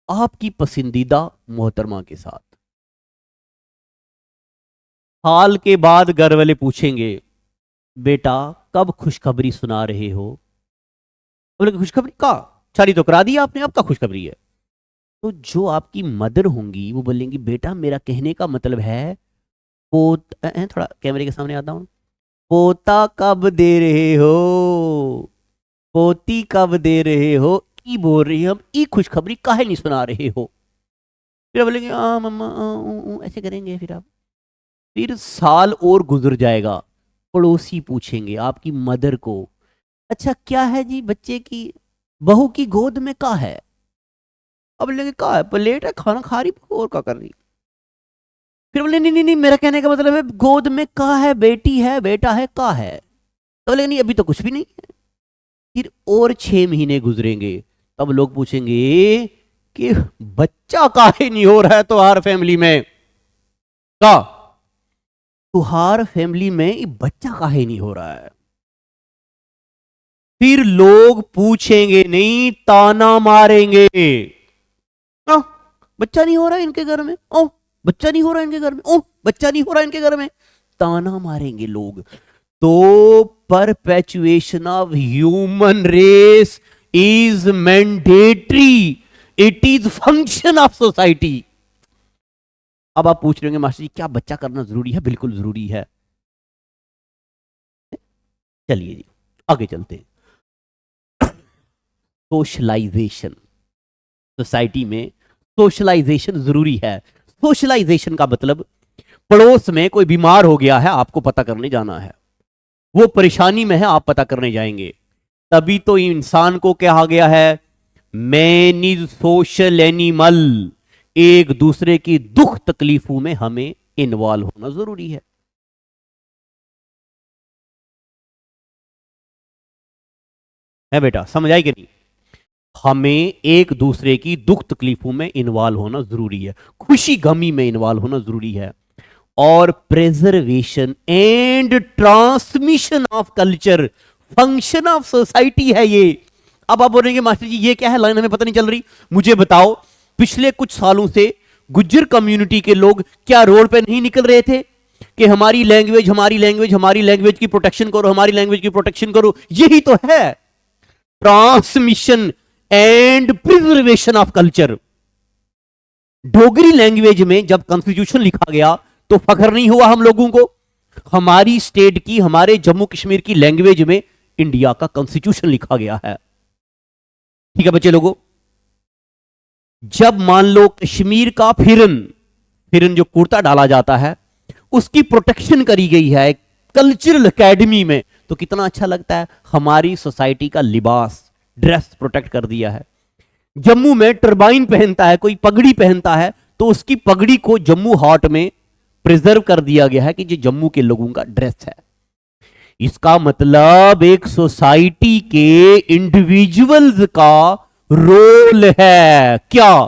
आपकी पसंदीदा मोहतरमा के साथ। हाल के बाद घर वाले पूछेंगे, बेटा कब खुशखबरी सुना रहे हो? बोले खुशखबरी का, शादी तो करा दी आपने, अब का खुशखबरी है? तो जो आपकी मदर होंगी वो बोलेंगी, बेटा मेरा कहने का मतलब है थोड़ा कैमरे के सामने आता हूं, पोता कब दे रहे हो, पोती कब दे रहे हो, ई बोल रही हम, ई खुशखबरी काहे नहीं सुना रहे हो? फिर बोलेंगे मम्मा ऐसे करेंगे। फिर साल और गुजर जाएगा, पड़ोसी पूछेंगे आपकी मदर को, अच्छा क्या है जी बच्चे की बहू की गोद में का है? अब बोलेंगे का है, प्लेट है, खाना खा रही और का कर रही। फिर बोले नहीं नहीं नहीं, मेरा कहने का मतलब है गोद में का है, बेटी है, बेटा है, का है? तो बोले नहीं अभी तो कुछ भी नहीं है। फिर और 6 महीने गुजरेंगे, तब लोग पूछेंगे कि बच्चा काहे नहीं हो रहा है तुम्हार फैमिली में, का तुहार फैमिली में ये बच्चा काहे नहीं हो रहा है? फिर लोग पूछेंगे नहीं, ताना मारेंगे, बच्चा नहीं हो रहा है इनके घर में, ओ बच्चा नहीं हो रहा है इनके घर में, ओ बच्चा नहीं हो रहा है इनके घर में, ताना मारेंगे लोग। तो perpetuation of human race is mandatory, it is function of society. अब आप पूछ रहे होंगे मास्टर जी क्या बच्चा करना जरूरी है? बिल्कुल जरूरी है। चलिए जी आगे चलते हैं। सोशलाइजेशन, सोसाइटी में सोशलाइजेशन जरूरी है। सोशलाइजेशन का मतलब, पड़ोस में कोई बीमार हो गया है, आपको पता करने जाना है, वो परेशानी में है, आप पता करने जाएंगे। तभी तो इंसान को कहा गया है मैन इज सोशल एनिमल, एक दूसरे की दुख तकलीफों में हमें इन्वॉल्व होना जरूरी है बेटा, समझ आई कि नहीं? हमें एक दूसरे की दुख तकलीफों में इन्वॉल्व होना जरूरी है, खुशी गमी में इन्वॉल्व होना जरूरी है। और preservation and transmission of culture function of society है ये। अब आप बोलेंगे मास्टर जी ये क्या है, लाइन हमें पता नहीं चल रही। मुझे बताओ, पिछले कुछ सालों से गुज्जर कम्युनिटी के लोग क्या रोड पे नहीं निकल रहे थे कि हमारी लैंग्वेज, हमारी लैंग्वेज, हमारी लैंग्वेज की प्रोटेक्शन करो, हमारी लैंग्वेज की प्रोटेक्शन करो? यही तो है transmission and preservation of culture. Dogri language में जब कॉन्स्टिट्यूशन लिखा गया तो फख्र नहीं हुआ हम लोगों को? हमारी स्टेट की, हमारे जम्मू कश्मीर की लैंग्वेज में इंडिया का कॉन्स्टिट्यूशन लिखा गया है। ठीक है बच्चे लोगों, जब मान लो कश्मीर का फिरन जो कुर्ता डाला जाता है उसकी प्रोटेक्शन करी गई है कल्चरल एकेडमी में, तो कितना अच्छा लगता है। हमारी सोसाइटी का लिबास, ड्रेस प्रोटेक्ट कर दिया है। जम्मू में टर्बाइन पहनता है कोई, पगड़ी पहनता है, तो उसकी पगड़ी को जम्मू हाट में प्रिजर्व कर दिया गया है कि ये जम्मू के लोगों का ड्रेस है। इसका मतलब एक सोसाइटी के इंडिविजुअल्स का रोल है क्या?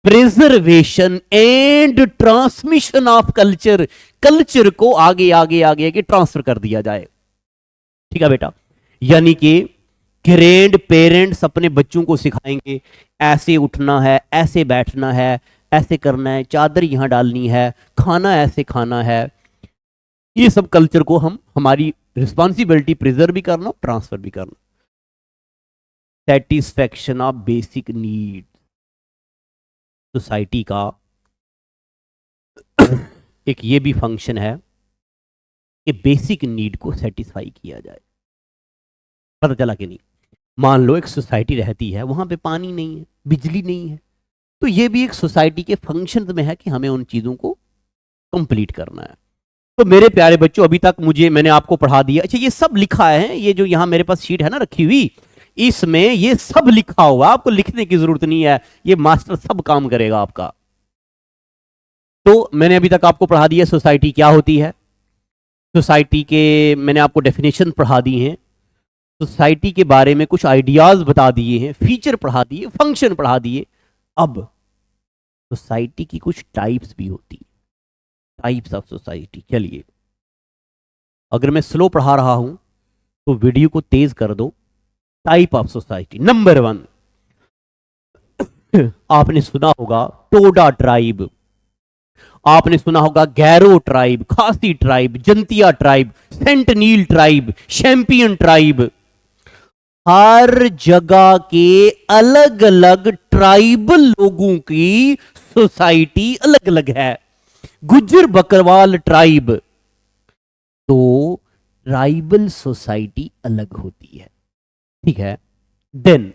Preservation and transmission of culture, culture को आगे आगे आगे आगे ट्रांसफर कर दिया जाए। ठीक है बेटा, यानी कि ग्रैंड पेरेंट्स अपने बच्चों को सिखाएंगे ऐसे उठना है, ऐसे बैठना है, ऐसे करना है, चादर यहां डालनी है, खाना ऐसे खाना है। ये सब कल्चर को हम, हमारी रिस्पॉन्सिबिलिटी प्रिजर्व भी करना, ट्रांसफर भी करना। Satisfaction of basic need, society का एक ये भी फंक्शन है कि बेसिक नीड को सेटिस्फाई किया जाए। पता चला कि नहीं? मान लो एक सोसाइटी रहती है, वहां पे पानी नहीं है, बिजली नहीं है, तो ये भी एक सोसाइटी के फंक्शन में है कि हमें उन चीजों को कंप्लीट करना है। तो मेरे प्यारे बच्चों, अभी तक मैंने आपको पढ़ा दिया। अच्छा, ये सब लिखा है, ये जो यहां मेरे पास शीट है ना रखी हुई, इसमें ये सब लिखा हुआ, आपको लिखने की जरूरत नहीं है, ये मास्टर सब काम करेगा आपका। तो मैंने अभी तक आपको पढ़ा दिया सोसाइटी क्या होती है, सोसाइटी के मैंने आपको डेफिनेशन पढ़ा दी हैं, सोसाइटी के बारे में कुछ आइडियाज बता दिए हैं, फीचर पढ़ा दिए, फंक्शन पढ़ा दिए। अब सोसाइटी की कुछ टाइप्स भी होती है, टाइप्स ऑफ सोसाइटी। चलिए, अगर मैं स्लो पढ़ा रहा हूं तो वीडियो को तेज कर दो। टाइप ऑफ सोसाइटी नंबर 1, आपने सुना होगा टोडा ट्राइब, आपने सुना होगा गैरो ट्राइब, खासी tribe, Jaintia tribe, सेंटनील tribe, शैंपियन tribe. हर जगह के अलग अलग ट्राइबल लोगों की सोसाइटी अलग अलग है। गुज्जर बकरवाल ट्राइब, तो ट्राइबल सोसाइटी अलग होती है, ठीक है। देन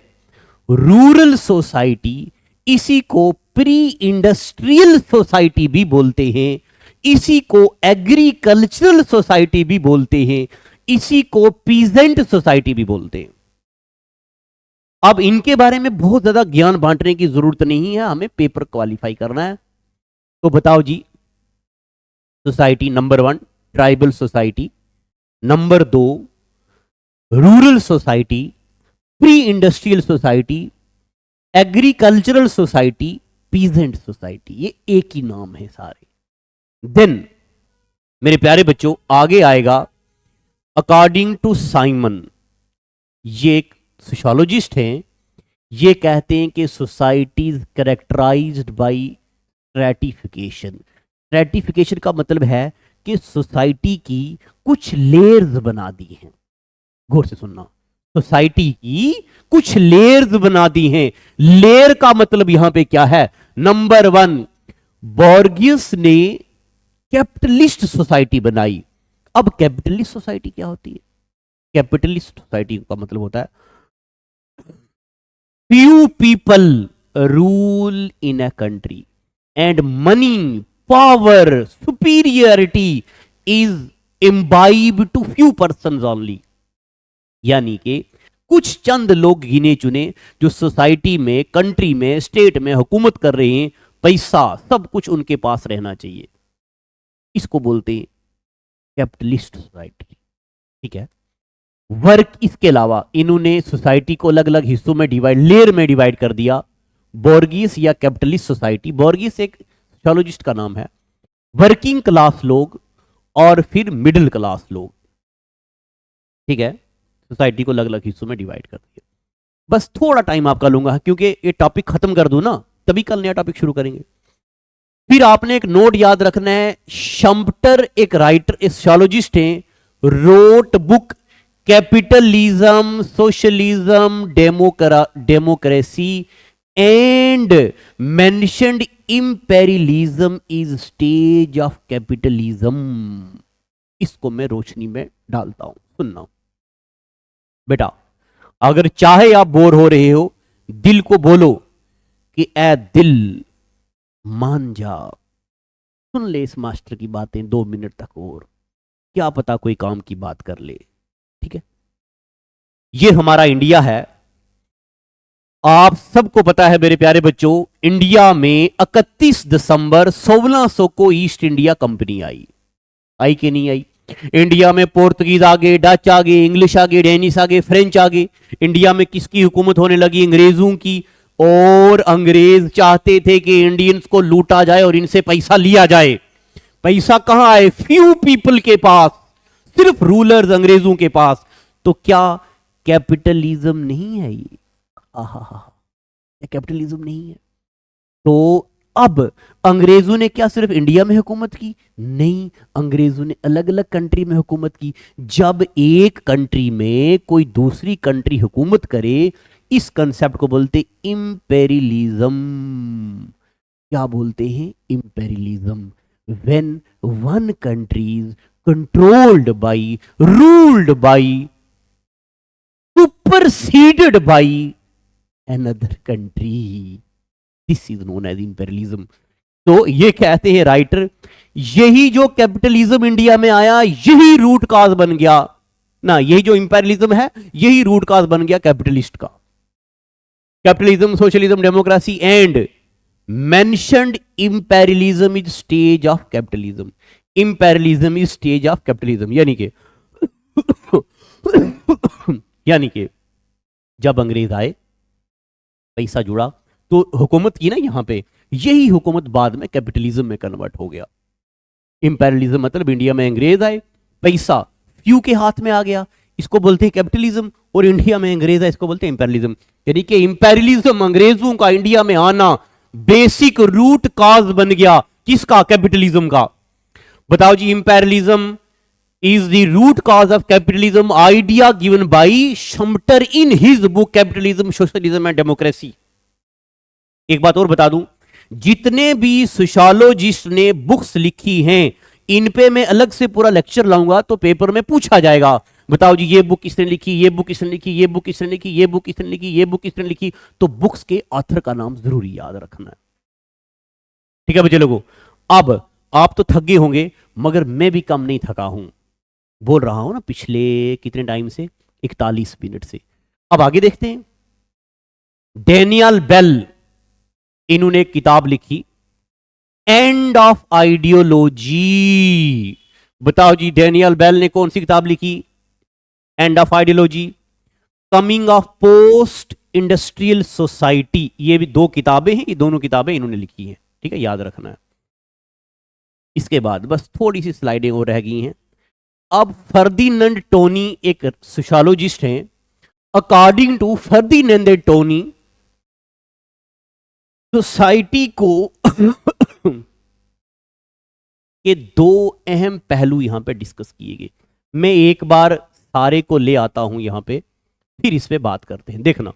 रूरल सोसाइटी, इसी को प्री इंडस्ट्रियल सोसाइटी भी बोलते हैं, इसी को एग्रीकल्चरल सोसाइटी भी बोलते हैं, इसी को पीजेंट सोसाइटी भी बोलते हैं। अब इनके बारे में बहुत ज्यादा ज्ञान बांटने की जरूरत नहीं है, हमें पेपर क्वालिफाई करना है। तो बताओ जी, society number 1 tribal society, number 2 rural society, pre industrial society, agricultural society, peasant society. ये एक ही नाम है सारे। देन मेरे प्यारे बच्चों आगे आएगा अकॉर्डिंग टू साइमन, ये एक सोशियोलॉजिस्ट हैं, ये कहते हैं कि societies characterised by stratification. Stratification का मतलब है कि सोसाइटी की कुछ लेयर्स बना दी हैं। गौर से सुनना, सोसाइटी की कुछ लेयर्स बना दी हैं। लेयर का मतलब यहां पे क्या है? नंबर 1, बोर्गियस ने कैपिटलिस्ट सोसाइटी बनाई। अब कैपिटलिस्ट सोसाइटी क्या होती है? कैपिटलिस्ट सोसाइटी का मतलब होता है few people rule in a country and money, power, superiority is imbibed to few persons only। यानी कि कुछ चंद लोग गिने चुने जो सोसाइटी में, कंट्री में, स्टेट में हुकूमत कर रहे हैं, पैसा सब कुछ उनके पास रहना चाहिए, इसको बोलते हैं कैपिटलिस्ट सोसाइटी, ठीक है। वर्क, इसके अलावा इन्होंने सोसाइटी को अलग अलग हिस्सों में डिवाइड, लेयर में डिवाइड कर दिया। बोर्गियस या कैपिटलिस्ट सोसाइटी, बोर्गियस एक सोशियोलॉजिस्ट का नाम है। वर्किंग क्लास लोग और फिर मिडिल क्लास लोग, ठीक है। सोसाइटी को अलग अलग हिस्सों में डिवाइड कर दिया। बस थोड़ा टाइम आपका लूंगा क्योंकि ये टॉपिक खत्म कर दूं ना, तभी कल नया टॉपिक शुरू करेंगे। फिर आपने एक नोट याद रखना है, शम्पटर एक राइटर, एक सोशियोलॉजिस्ट हैं, wrote book capitalism, socialism, democracy and mentioned imperialism is stage of capitalism. इसको मैं रोशनी में डालता हूं, सुनना बेटा। अगर चाहे आप बोर हो रहे हो, दिल को बोलो कि ए दिल मान जा, सुन ले इस मास्टर की बातें 2 मिनट तक, और क्या पता कोई काम की बात कर ले, ठीक है। ये हमारा इंडिया है। आप सबको पता है मेरे प्यारे बच्चों, इंडिया में 31 दिसंबर 1600 को ईस्ट इंडिया कंपनी आई कि नहीं आई? इंडिया में पोर्तुगीज आ गए, डच आ गए, इंग्लिश आ गए, डेनिश आ गए, फ्रेंच आ गए। इंडिया में किसकी हुकूमत होने लगी? अंग्रेजों की। और अंग्रेज चाहते थे कि इंडियंस को लूटा जाए और इनसे पैसा लिया जाए। पैसा कहां आए? फ्यू पीपल के पास, सिर्फ रूलर्स अंग्रेजों के पास। तो क्या कैपिटलिज्म नहीं है ये? कैपिटलिज्म नहीं है? तो अब अंग्रेजों ने क्या सिर्फ इंडिया में हुकूमत की? नहीं, अंग्रेजों ने अलग अलग कंट्री में हुकूमत की। जब एक कंट्री में कोई दूसरी कंट्री हुकूमत करे, इस कंसेप्ट को बोलते इंपेरियलिज्म। क्या बोलते हैं? Imperialism. When one country is controlled by, ruled by, superseded by another country, this is known as imperialism. तो ये कहते हैं राइटर, यही जो कैपिटलिज्म इंडिया में आया, यही रूट काज बन गया ना, यही जो इंपेरियलिज्म है, यही रूट काज बन गया कैपिटलिस्ट का। Capitalism, socialism, democracy and mentioned imperialism is stage of capitalism. Imperialism is stage of capitalism. यानी कि जब अंग्रेज आए, पैसा जुड़ा, तो हुकूमत की ना यहां पे, यही हुकूमत बाद में कैपिटलिज्म में कन्वर्ट हो गया. इंपेरियलिज्म मतलब इंडिया में अंग्रेज आए, पैसा फ्यू के हाथ में आ गया, इसको बोलते हैं कैपिटलिज्म. और इंडिया में अंग्रेज आए, इसको बोलते हैं इंपेरियलिज्म. यानी कि इंपेरियलिज्म, अंग्रेजों का इंडिया में आना बेसिक रूट काज बन गया. किसका? कैपिटलिज्म का. बताओ जी. Imperialism is the root cause of capitalism, idea given by Sumter in his book Capitalism, Socialism and Democracy. एक बात और बता दूं, जितने भी सोशियोलॉजिस्ट ने बुक्स लिखी हैं, इन पे मैं अलग से पूरा लेक्चर लाऊंगा, तो पेपर में पूछा जाएगा, बताओ जी ये बुक किसने लिखी, ये बुक किसने लिखी, ये बुक किसने लिखी, ये बुक किसने लिखी, ये बुक किसने लिखी. तो बुक्स के ऑथर का नाम जरूरी याद रखना है. ठीक है बच्चे लोगों. अब आप तो थक गए होंगे, मगर मैं भी कम नहीं थका हूं. बोल रहा हूं ना पिछले कितने टाइम से, 41 मिनट से. अब आगे देखते हैं. डैनियल बेल, इन्होंने एक किताब लिखी, एंड ऑफ आइडियोलॉजी. बताओ जी डैनियल बेल ने कौन सी किताब लिखी? End of ideology. Coming of post industrial society. ये भी दो किताबें हैं, ये दोनों किताबें इन्होंने लिखी हैं. ठीक है, याद रखना है. इसके बाद बस थोड़ी सी स्लाइडें और रह गई हैं. अब फर्दिनेंड टोनी एक सोशियोलॉजिस्ट हैं. अकॉर्डिंग टू फर्दिनेंड टोनी, सोसाइटी को के दो अहम पहलू यहां पे डिस्कस किए गए. मैं एक बार सारे को ले आता हूं यहां पे, फिर इस पे बात करते हैं. देखना.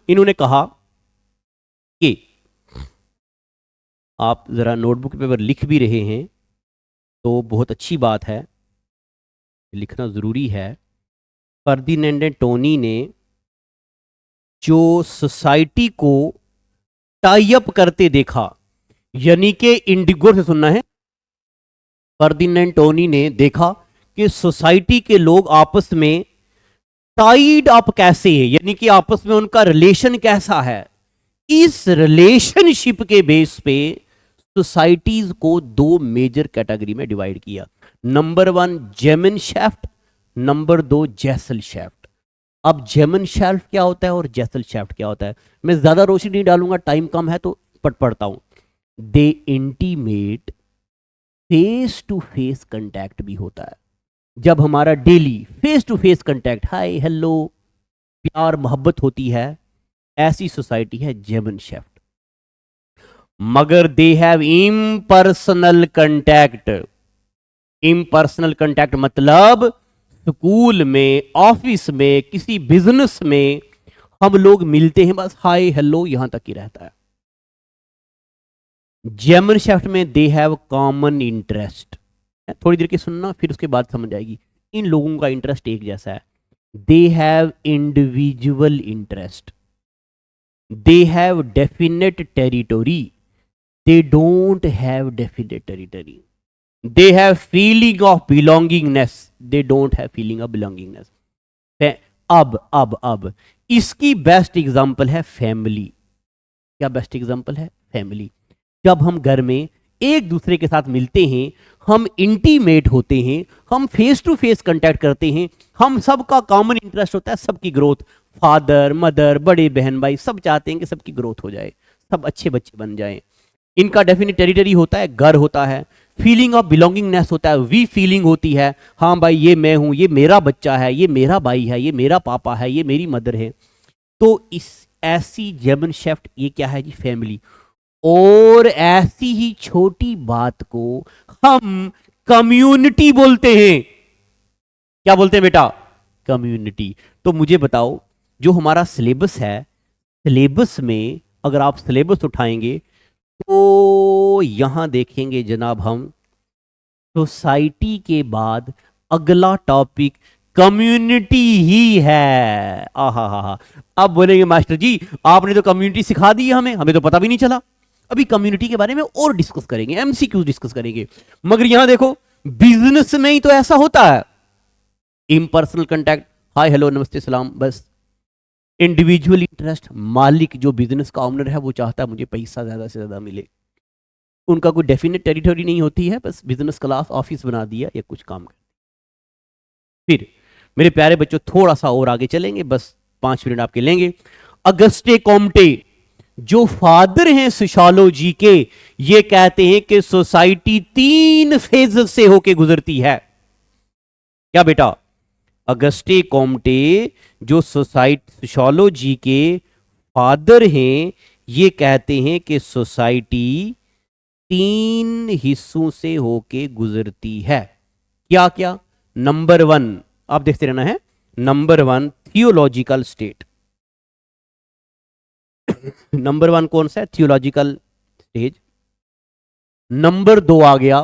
इन्होंने कहा कि आप जरा नोटबुक पे लिख भी रहे हैं तो बहुत अच्छी बात है, लिखना ज़रूरी है. फर्दिनेंड टोनी ने जो सोसाइटी को टाई अप करते देखा, यानी कि इंडिगो से सुनना है. फर्दिनेंड टोनी ने देखा कि सोसाइटी के लोग आपस में टाइड अप कैसे है, यानी कि आपस में उनका रिलेशन कैसा है. इस रिलेशनशिप के बेस पे सोसाइटीज को दो मेजर कैटेगरी में डिवाइड किया. Number 1 Gemeinschaft, number 2 Gesellschaft. अब जेमनशैफ्ट क्या होता है और जैसलशैफ्ट क्या होता है, मैं ज्यादा रोशनी नहीं डालूंगा, टाइम कम है तो पढ़ता हूं. They intimate face to face contact भी होता है. जब हमारा daily face to face contact, hi hello, प्यार मोहब्बत होती है, ऐसी सोसाइटी है जेमनशैफ्ट. मगर they have impersonal contact. Impersonal contact मतलब स्कूल में, ऑफिस में, किसी बिजनेस में हम लोग मिलते हैं, बस हाय हेलो यहां तक ही रहता है. जेमनशैफ्ट में दे हैव कॉमन इंटरेस्ट. थोड़ी देर की सुनना, फिर उसके बाद समझ आएगी. इन लोगों का इंटरेस्ट एक जैसा है. They have individual interest. They have definite territory. They don't have definite territory. They have feeling of belongingness. They don't have feeling of belongingness. अब इसकी बेस्ट एग्जांपल है फैमिली. क्या बेस्ट एग्जांपल है? फैमिली. जब हम घर में एक दूसरे के साथ मिलते हैं, हम इंटीमेट होते हैं, हम फेस टू फेस कंटैक्ट करते हैं, हम सबका कॉमन इंटरेस्ट होता है सबकी ग्रोथ. फादर मदर, बड़े बहन भाई सब चाहते हैं कि सबकी ग्रोथ हो जाए, सब अच्छे बच्चे बन जाएं. इनका डेफिनेट टेरिटरी होता है, घर होता है. फीलिंग ऑफ बिलोंगिंगनेस होता है, वी फीलिंग होती है, हाँ भाई ये मैं हूं, ये मेरा बच्चा है, ये मेरा भाई है, ये मेरा पापा है, ये मेरी मदर है. तो इस ऐसी जेमनशैफ्ट, ये क्या है जी? फैमिली. और ऐसी ही छोटी बात को हम कम्युनिटी बोलते हैं. क्या बोलते हैं बेटा? कम्युनिटी. तो मुझे बताओ, जो हमारा सिलेबस है, सिलेबस में अगर आप सिलेबस उठाएंगे तो यहां देखेंगे जनाब, हम सोसाइटी के बाद अगला टॉपिक कम्युनिटी ही है. आहा. अब बोलेंगे मास्टर जी आपने तो कम्युनिटी सिखा दी है, हमें तो पता भी नहीं चला. अभी कम्युनिटी के बारे में और डिस्कस करेंगे, एमसीक्यू डिस्कस करेंगे. मगर यहां देखो, बिजनेस में ही तो ऐसा होता है. इम्पर्सनल कांटेक्ट, हाय हेलो नमस्ते सलाम, बस इंडिविजुअल इंटरेस्ट, मालिक जो बिजनेस का ओनर है वो चाहता है मुझे पैसा ज़्यादा से ज़्यादा मिले, उनका कोई डेफिनेट टेरिटरी नहीं होती है, बस बिजनेस क्लास ऑफिस बना दिया या कुछ काम कर। फिर मेरे प्यारे बच्चों थोड़ा सा और आगे चलेंगे, बस 5 मिनट आपके लेंगे। अगस्टे कॉम्टे जो फादर हैं सोशियोलॉजी के, ये कहते हैं कि सोसाइटी 3 फेज से होके गुजरती है। क्या बेटा? अगस्टे कॉम्टे जो सोशियोलॉजी के फादर हैं, ये कहते हैं कि सोसाइटी 3 हिस्सों से होके गुजरती है। क्या क्या? नंबर 1, आप देखते रहना है, नंबर 1 थियोलॉजिकल स्टेट। नंबर 1 कौन सा है? Theological stage. नंबर 2 आ गया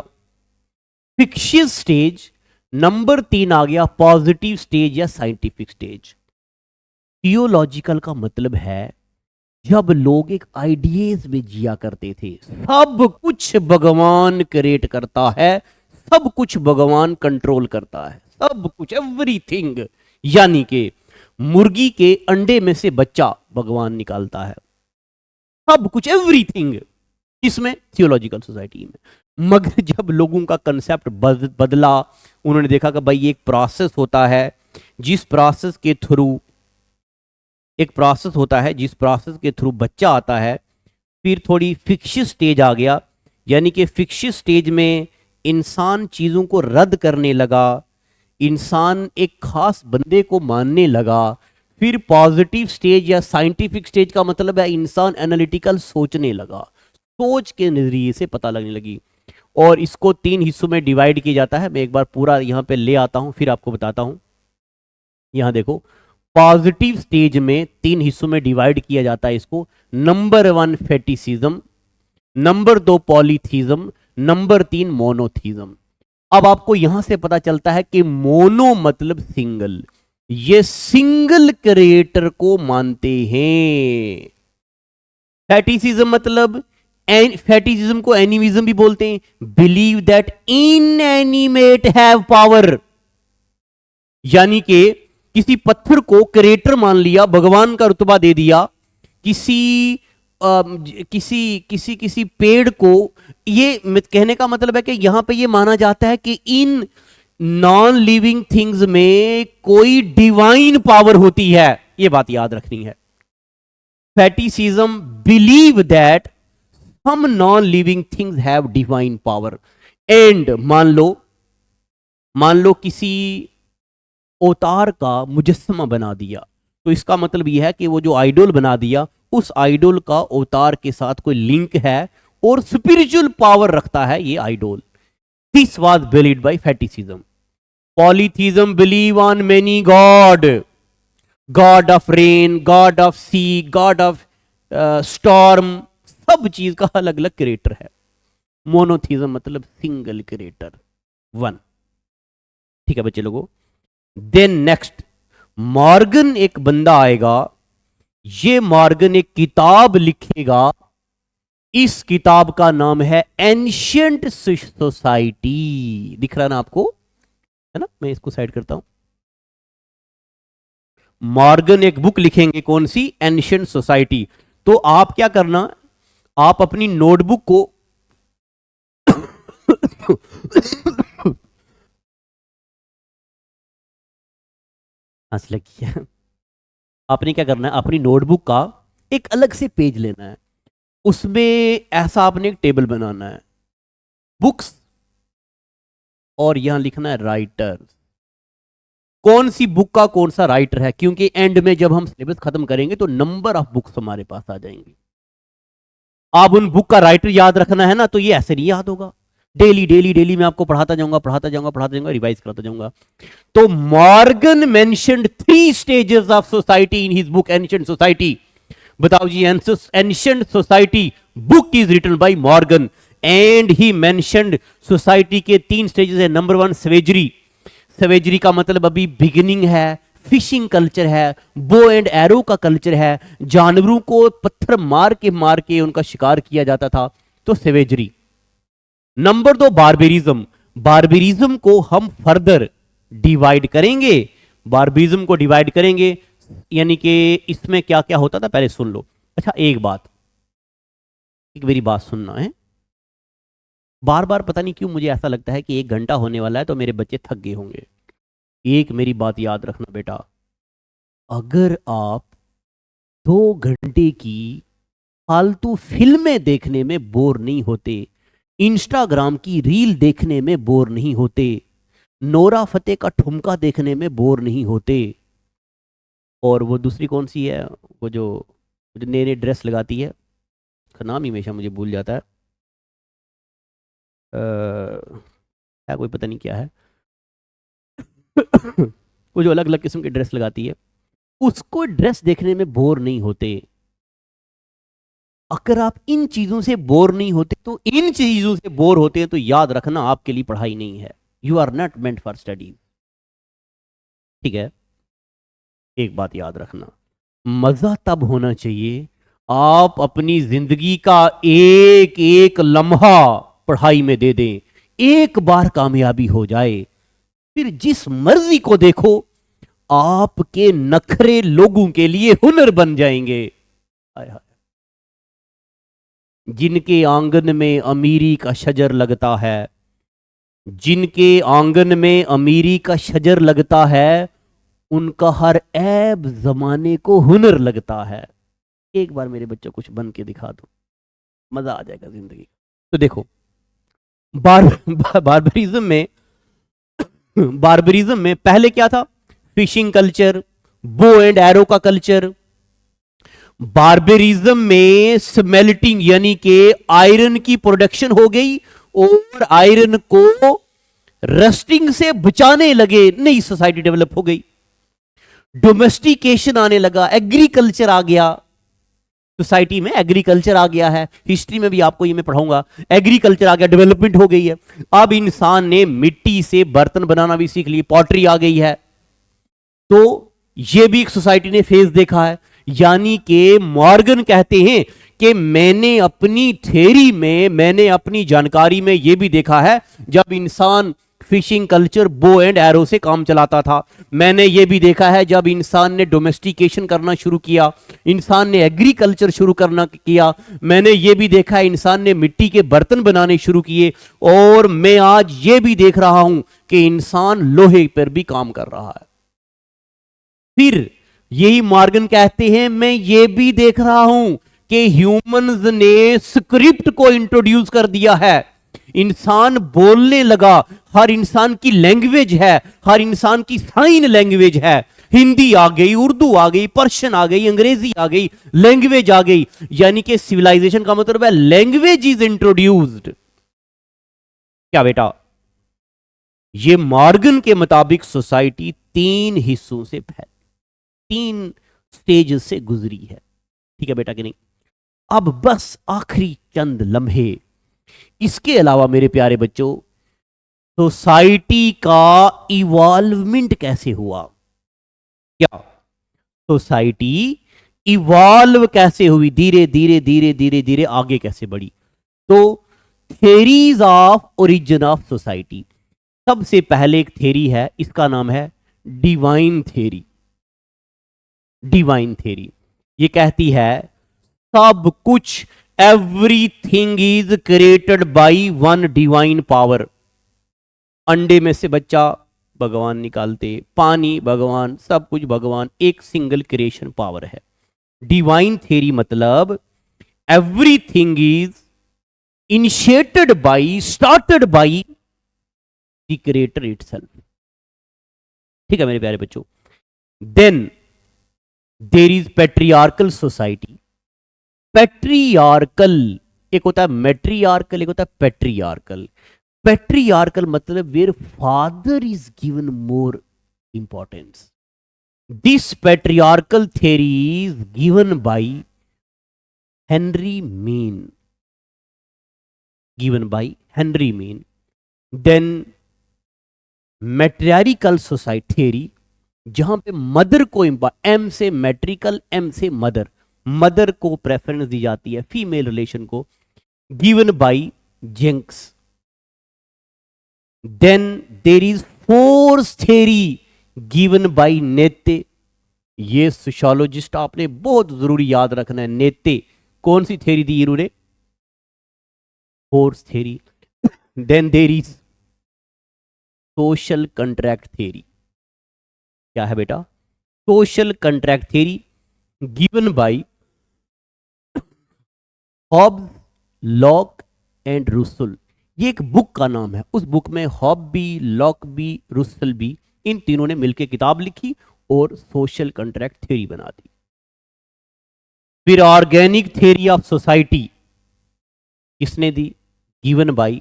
फिक्शियस स्टेज। नंबर 3 आ गया पॉजिटिव स्टेज या साइंटिफिक स्टेज। थियोलॉजिकल का मतलब है जब लोग एक आइडियाज में जिया करते थे, सब कुछ भगवान क्रिएट करता है, सब कुछ भगवान कंट्रोल करता है, सब कुछ, एवरीथिंग। यानी कि मुर्गी के अंडे में से बच्चा भगवान निकालता है, सब कुछ, एवरीथिंग। इसमें थियोलॉजिकल सोसाइटी में। मगर जब लोगों का कंसेप्ट बदला, उन्होंने देखा कि भाई ये एक प्रोसेस होता है, जिस प्रोसेस के थ्रू बच्चा आता है। फिर थोड़ी फिक्शियस स्टेज आ गया, यानी कि फिक्शियस स्टेज में इंसान चीज़ों को रद्द करने लगा, इंसान एक खास बंदे को मानने लगा। फिर पॉजिटिव स्टेज या साइंटिफिक स्टेज का मतलब है इंसान एनालिटिकल सोचने लगा, सोच के नजरिए से पता लगने लगी। और इसको 3 हिस्सों में डिवाइड किया जाता है। मैं एक बार पूरा यहां पे ले आता हूं, फिर आपको बताता हूं। यहां देखो, पॉजिटिव स्टेज में 3 हिस्सों में डिवाइड किया जाता है इसको। Number 1 फेटिसिज्म, number 2 polytheism, number 3 monotheism. अब आपको यहां से पता चलता है कि मोनो मतलब सिंगल, ये सिंगल क्रिएटर को मानते हैं। फेटिसिज्म मतलब, फेटिसिज्म को एनिमिज्म भी बोलते हैं, believe that inanimate have power. यानी कि किसी पत्थर को क्रिएटर मान लिया, भगवान का रुतबा दे दिया, किसी किसी पेड़ को, ये कहने का मतलब है कि यहां पे ये माना जाता है कि इन नॉन लिविंग थिंग्स में कोई डिवाइन पावर होती है। ये बात याद रखनी है। Fetishism believe that some non living things have divine power. And मान लो किसी अवतार का मुजस्समा बना दिया, तो इसका मतलब यह है कि वो जो आइडल बना दिया, उस आइडल का अवतार के साथ कोई लिंक है और स्पिरिचुअल पावर रखता है ये idol. This was believed by fetishism. Polytheism believe on many god, god of rain, god of sea, god of storm, सब चीज का अलग अलग क्रिएटर है। मोनोथीज्म मतलब सिंगल क्रिएटर, 1। ठीक है बच्चे लोगों। देन नेक्स्ट, मॉर्गन एक बंदा आएगा, ये मॉर्गन एक किताब लिखेगा। इस किताब का नाम है एंशिएंट सोसाइटी। दिख रहा ना आपको, है ना? मैं इसको साइड करता हूं। मॉर्गन एक बुक लिखेंगे, कौन सी? Ancient society. तो आप क्या करना, आप अपनी नोटबुक को हंस लगी है। आपने क्या करना है, अपनी नोटबुक का एक अलग से पेज लेना है, उसमें ऐसा आपने एक टेबल बनाना है, बुक्स, और यहां लिखना है राइटर। कौन सी बुक का कौन सा राइटर है, क्योंकि एंड में जब हम सिलेबस खत्म करेंगे तो नंबर ऑफ बुक्स हमारे पास आ जाएंगी। आप उन बुक का राइटर याद रखना है ना, तो ये ऐसे नहीं याद होगा। डेली डेली डेली मैं आपको पढ़ाता जाऊंगा, रिवाइज कराता जाऊंगा। तो Morgan mentioned 3 stages of society in his book ancient society. बताओ जी, ancient society book is written by Morgan and he mentioned society के 3 स्टेजेस है। नंबर 1 सवेजरी। सवेजरी का मतलब अभी बिगिनिंग है, फिशिंग कल्चर है, बो एंड एरो का कल्चर है, जानवरों को पत्थर मार के उनका शिकार किया जाता था, तो सवेजरी। नंबर 2 बार्बेरिज्म। बार्बेरिज्म को हम फर्दर डिवाइड करेंगे, यानी कि इसमें क्या क्या होता था पहले सुन लो। अच्छा एक मेरी बात सुनना है। बार बार पता नहीं क्यों मुझे ऐसा लगता है कि 1 घंटा होने वाला है तो मेरे बच्चे थक गए होंगे। एक मेरी बात याद रखना बेटा, अगर आप 2 घंटे की फालतू फिल्में देखने में बोर नहीं होते, इंस्टाग्राम की रील देखने में बोर नहीं होते, नोरा फतेह का ठुमका देखने में बोर नहीं होते, और वो दूसरी कौन सी है, वो जो नए नए ड्रेस लगाती है, उसका नाम ही हमेशा मुझे भूल जाता है, है कोई पता नहीं क्या है वो जो अलग अलग किस्म के ड्रेस लगाती है, उसको ड्रेस देखने में बोर नहीं होते। अगर आप इन चीजों से बोर नहीं होते तो इन चीजों से बोर होते हैं, तो याद रखना आपके लिए पढ़ाई नहीं है। You are not meant for study. ठीक है, एक बात याद रखना, मजा तब होना चाहिए आप अपनी जिंदगी का एक एक लम्हा पढ़ाई में दे दें, एक बार कामयाबी हो जाए, फिर जिस मर्जी को देखो, आपके नखरे लोगों के लिए हुनर बन जाएंगे। हाय हाय। जिनके आंगन में अमीरी का शजर लगता है, जिनके आंगन में अमीरी का शजर लगता है, उनका हर ऐब जमाने को हुनर लगता है। एक बार मेरे बच्चों कुछ बन के दिखा दो, मजा आ जाएगा जिंदगी। तो देखो, बारबरिज्म में बारबरिज्म में पहले क्या था? Fishing culture, bow and arrow का कल्चर। बारबरिज्म में स्मेल्टिंग यानी कि आयरन की प्रोडक्शन हो गई, और आयरन को रस्टिंग से बचाने लगे, नई सोसाइटी डेवलप हो गई, डोमेस्टिकेशन आने लगा, एग्रीकल्चर आ गया सोसाइटी में, एग्रीकल्चर आ गया है। हिस्ट्री में भी आपको ये मैं पढ़ाऊंगा, एग्रीकल्चर आ गया, डेवलपमेंट हो गई है। अब इंसान ने मिट्टी से बर्तन बनाना भी सीख लिया, पॉटरी आ गई है। तो ये भी एक सोसाइटी ने फेज देखा है। यानी कि मॉर्गन कहते हैं कि मैंने अपनी थ्योरी में, मैंने अपनी जानकारी में यह भी देखा है, जब इंसान fishing culture, bow and arrow से काम चलाता था, मैंने यह भी देखा है जब इंसान ने डोमेस्टिकेशन करना शुरू किया, इंसान ने एग्रीकल्चर शुरू करना किया, मैंने यह भी देखा है इंसान ने मिट्टी के बर्तन बनाने शुरू किए, और मैं आज यह भी देख रहा हूं कि इंसान लोहे पर भी काम कर रहा है। फिर यही मॉर्गन कहते हैं, मैं ये भी देख रहा हूं कि ह्यूमंस ने स्क्रिप्ट को इंट्रोड्यूस कर दिया है, इंसान बोलने लगा, हर इंसान की लैंग्वेज है, हर इंसान की साइन लैंग्वेज है। हिंदी आ गई, उर्दू आ गई, पर्शियन आ गई, अंग्रेजी आ गई, लैंग्वेज आ गई। यानी कि सिविलाइजेशन का मतलब है लैंग्वेज इज इंट्रोड्यूस्ड। क्या बेटा? ये मॉर्गन के मुताबिक सोसाइटी 3 हिस्सों से फैली, 3 स्टेज से गुजरी है। ठीक है बेटा कि नहीं? अब बस आखिरी चंद लम्हे, इसके अलावा मेरे प्यारे बच्चों, सोसाइटी का इवॉल्वमेंट कैसे हुआ? क्या सोसाइटी इवॉल्व कैसे हुई, धीरे धीरे धीरे धीरे धीरे आगे कैसे बढ़ी? तो theories of origin of society. सबसे पहले एक थ्योरी है, इसका नाम है डिवाइन थ्योरी। डिवाइन थ्योरी ये कहती है सब कुछ, everything is created by one divine power. अंडे में से बच्चा भगवान निकालते, पानी भगवान, सब कुछ भगवान, एक सिंगल क्रिएशन पावर है। डिवाइन थ्योरी मतलब everything is initiated by, started by the creator itself. ठीक है मेरे प्यारे बच्चों? Then there is patriarchal society. Patriarchal, एक होता है मैट्रियार्कल, एक होता है पैट्रियार्कल। पैट्रियार्कल मतलब where father is given more importance. This patriarchal theory is given by Henry Maine, given by Henry Maine. Then matriarchal society theory, जहां पे mother को एम से मैट्रिकल, एम से मदर, मदर को प्रेफरेंस दी जाती है, फीमेल रिलेशन को, given by Jenks. Then there is force theory given by नेते। ये सोशियोलॉजिस्ट आपने बहुत जरूरी याद रखना है। नेते कौन सी थ्योरी दी इन्होंने? Force theory. Then there is social contract theory. क्या है बेटा? Social contract theory given by Hobbes, Locke and Rousseau. ये एक बुक का नाम है। उस बुक में हॉब भी, लॉक भी, रुसल भी, इन तीनों ने मिलकर किताब लिखी और सोशल कंट्रैक्ट थ्योरी बना दी। फिर ऑर्गेनिक थ्योरी ऑफ सोसाइटी किसने दी? Given by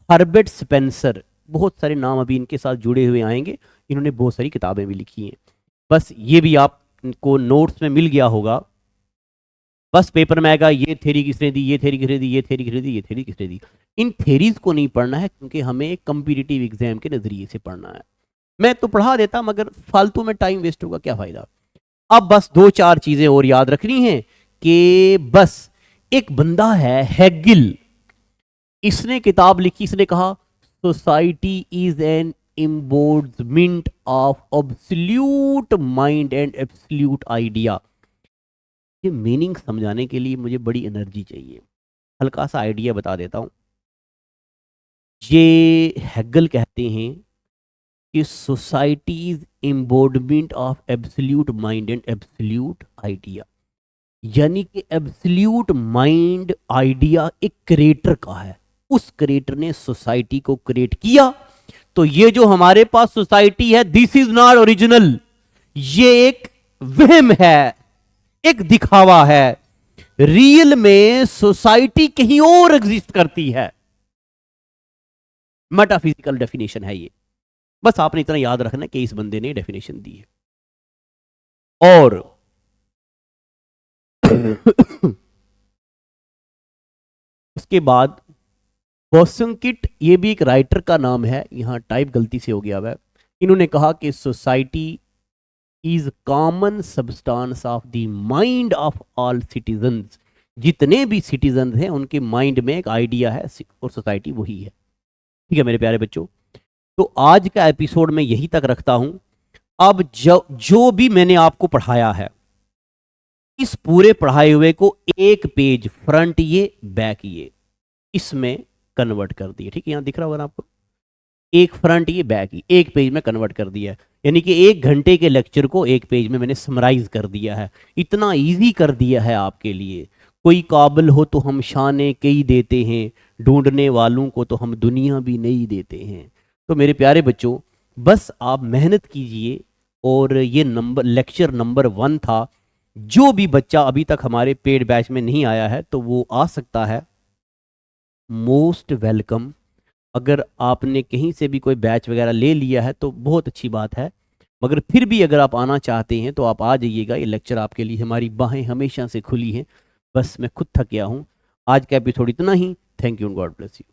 Herbert Spencer. बहुत सारे नाम अभी इनके साथ जुड़े हुए आएंगे। इन्होंने बहुत सारी किताबें भी लिखी हैं। बस ये भी आपको नोट्स में मिल गया होगा। बस पेपर में आएगा ये थ्योरी किसने दी, ये थ्योरी किसने दी, ये थ्योरी किसने दी, ये थ्योरी किसने दी। इन थ्योरीज को नहीं पढ़ना है, क्योंकि हमें एक कॉम्पिटिटिव एग्जाम के नजरिए से पढ़ना है। मैं तो पढ़ा देता, मगर फालतू में टाइम वेस्ट होगा, क्या फायदा। अब बस दो चार चीजें और याद रखनी है कि बस एक बंदा है हेगिल, इसने किताब लिखी। इसने कहा society is an embodiment of absolute mind and absolute idea. ये मीनिंग समझाने के लिए मुझे बड़ी एनर्जी चाहिए। हल्का सा आइडिया बता देता हूं। ये हेगल कहते हैं कि society is embodiment of absolute mind and absolute idea. यानी कि एब्सोल्यूट माइंड आइडिया एक क्रिएटर का है। उस क्रिएटर ने सोसाइटी को क्रिएट किया। तो ये जो हमारे पास सोसाइटी है, दिस इज नॉट ओरिजिनल। ये एक वहम है, एक दिखावा है। रियल में सोसाइटी कहीं और एग्जिस्ट करती है। मेटाफिजिकल डेफिनेशन है ये। बस आपने इतना याद रखना कि इस बंदे ने डेफिनेशन दी है। और उसके बाद बोसंकिट, ये भी एक राइटर का नाम है, यहां टाइप गलती से हो गया है। इन्होंने कहा कि society is common substance of the mind of all citizens. जितने भी सिटीजन हैं उनके माइंड में एक आइडिया है, और सोसाइटी वही है। ठीक है मेरे प्यारे बच्चों, तो आज का एपिसोड मैं यही तक रखता हूं। अब जो भी मैंने आपको पढ़ाया है, इस पूरे पढ़ाए हुए को एक पेज, फ्रंट ये बैक ये, इसमें कन्वर्ट कर दिए। ठीक है, यहां दिख रहा होगा ना आपको, एक फ्रंट ये बैक ही, एक पेज में कन्वर्ट कर दिया है। यानी कि 1 घंटे के लेक्चर को एक पेज में मैंने समराइज कर दिया है। इतना इजी कर दिया है आपके लिए। कोई काबिल हो तो हम शाने कई देते हैं, ढूंढने वालों को तो हम दुनिया भी नहीं देते हैं। तो मेरे प्यारे बच्चों, बस आप मेहनत कीजिए। और ये लेक्चर नंबर 1 था। जो भी बच्चा अभी तक हमारे पेड बैच में नहीं आया है तो वो आ सकता है, मोस्ट वेलकम। अगर आपने कहीं से भी कोई बैच वगैरह ले लिया है तो बहुत अच्छी बात है, मगर फिर भी अगर आप आना चाहते हैं तो आप आ जाइएगा। ये लेक्चर आपके लिए, हमारी बाहें हमेशा से खुली हैं। बस मैं खुद थक गया हूँ। आज का एपिसोड इतना ही। Thank you and God bless you.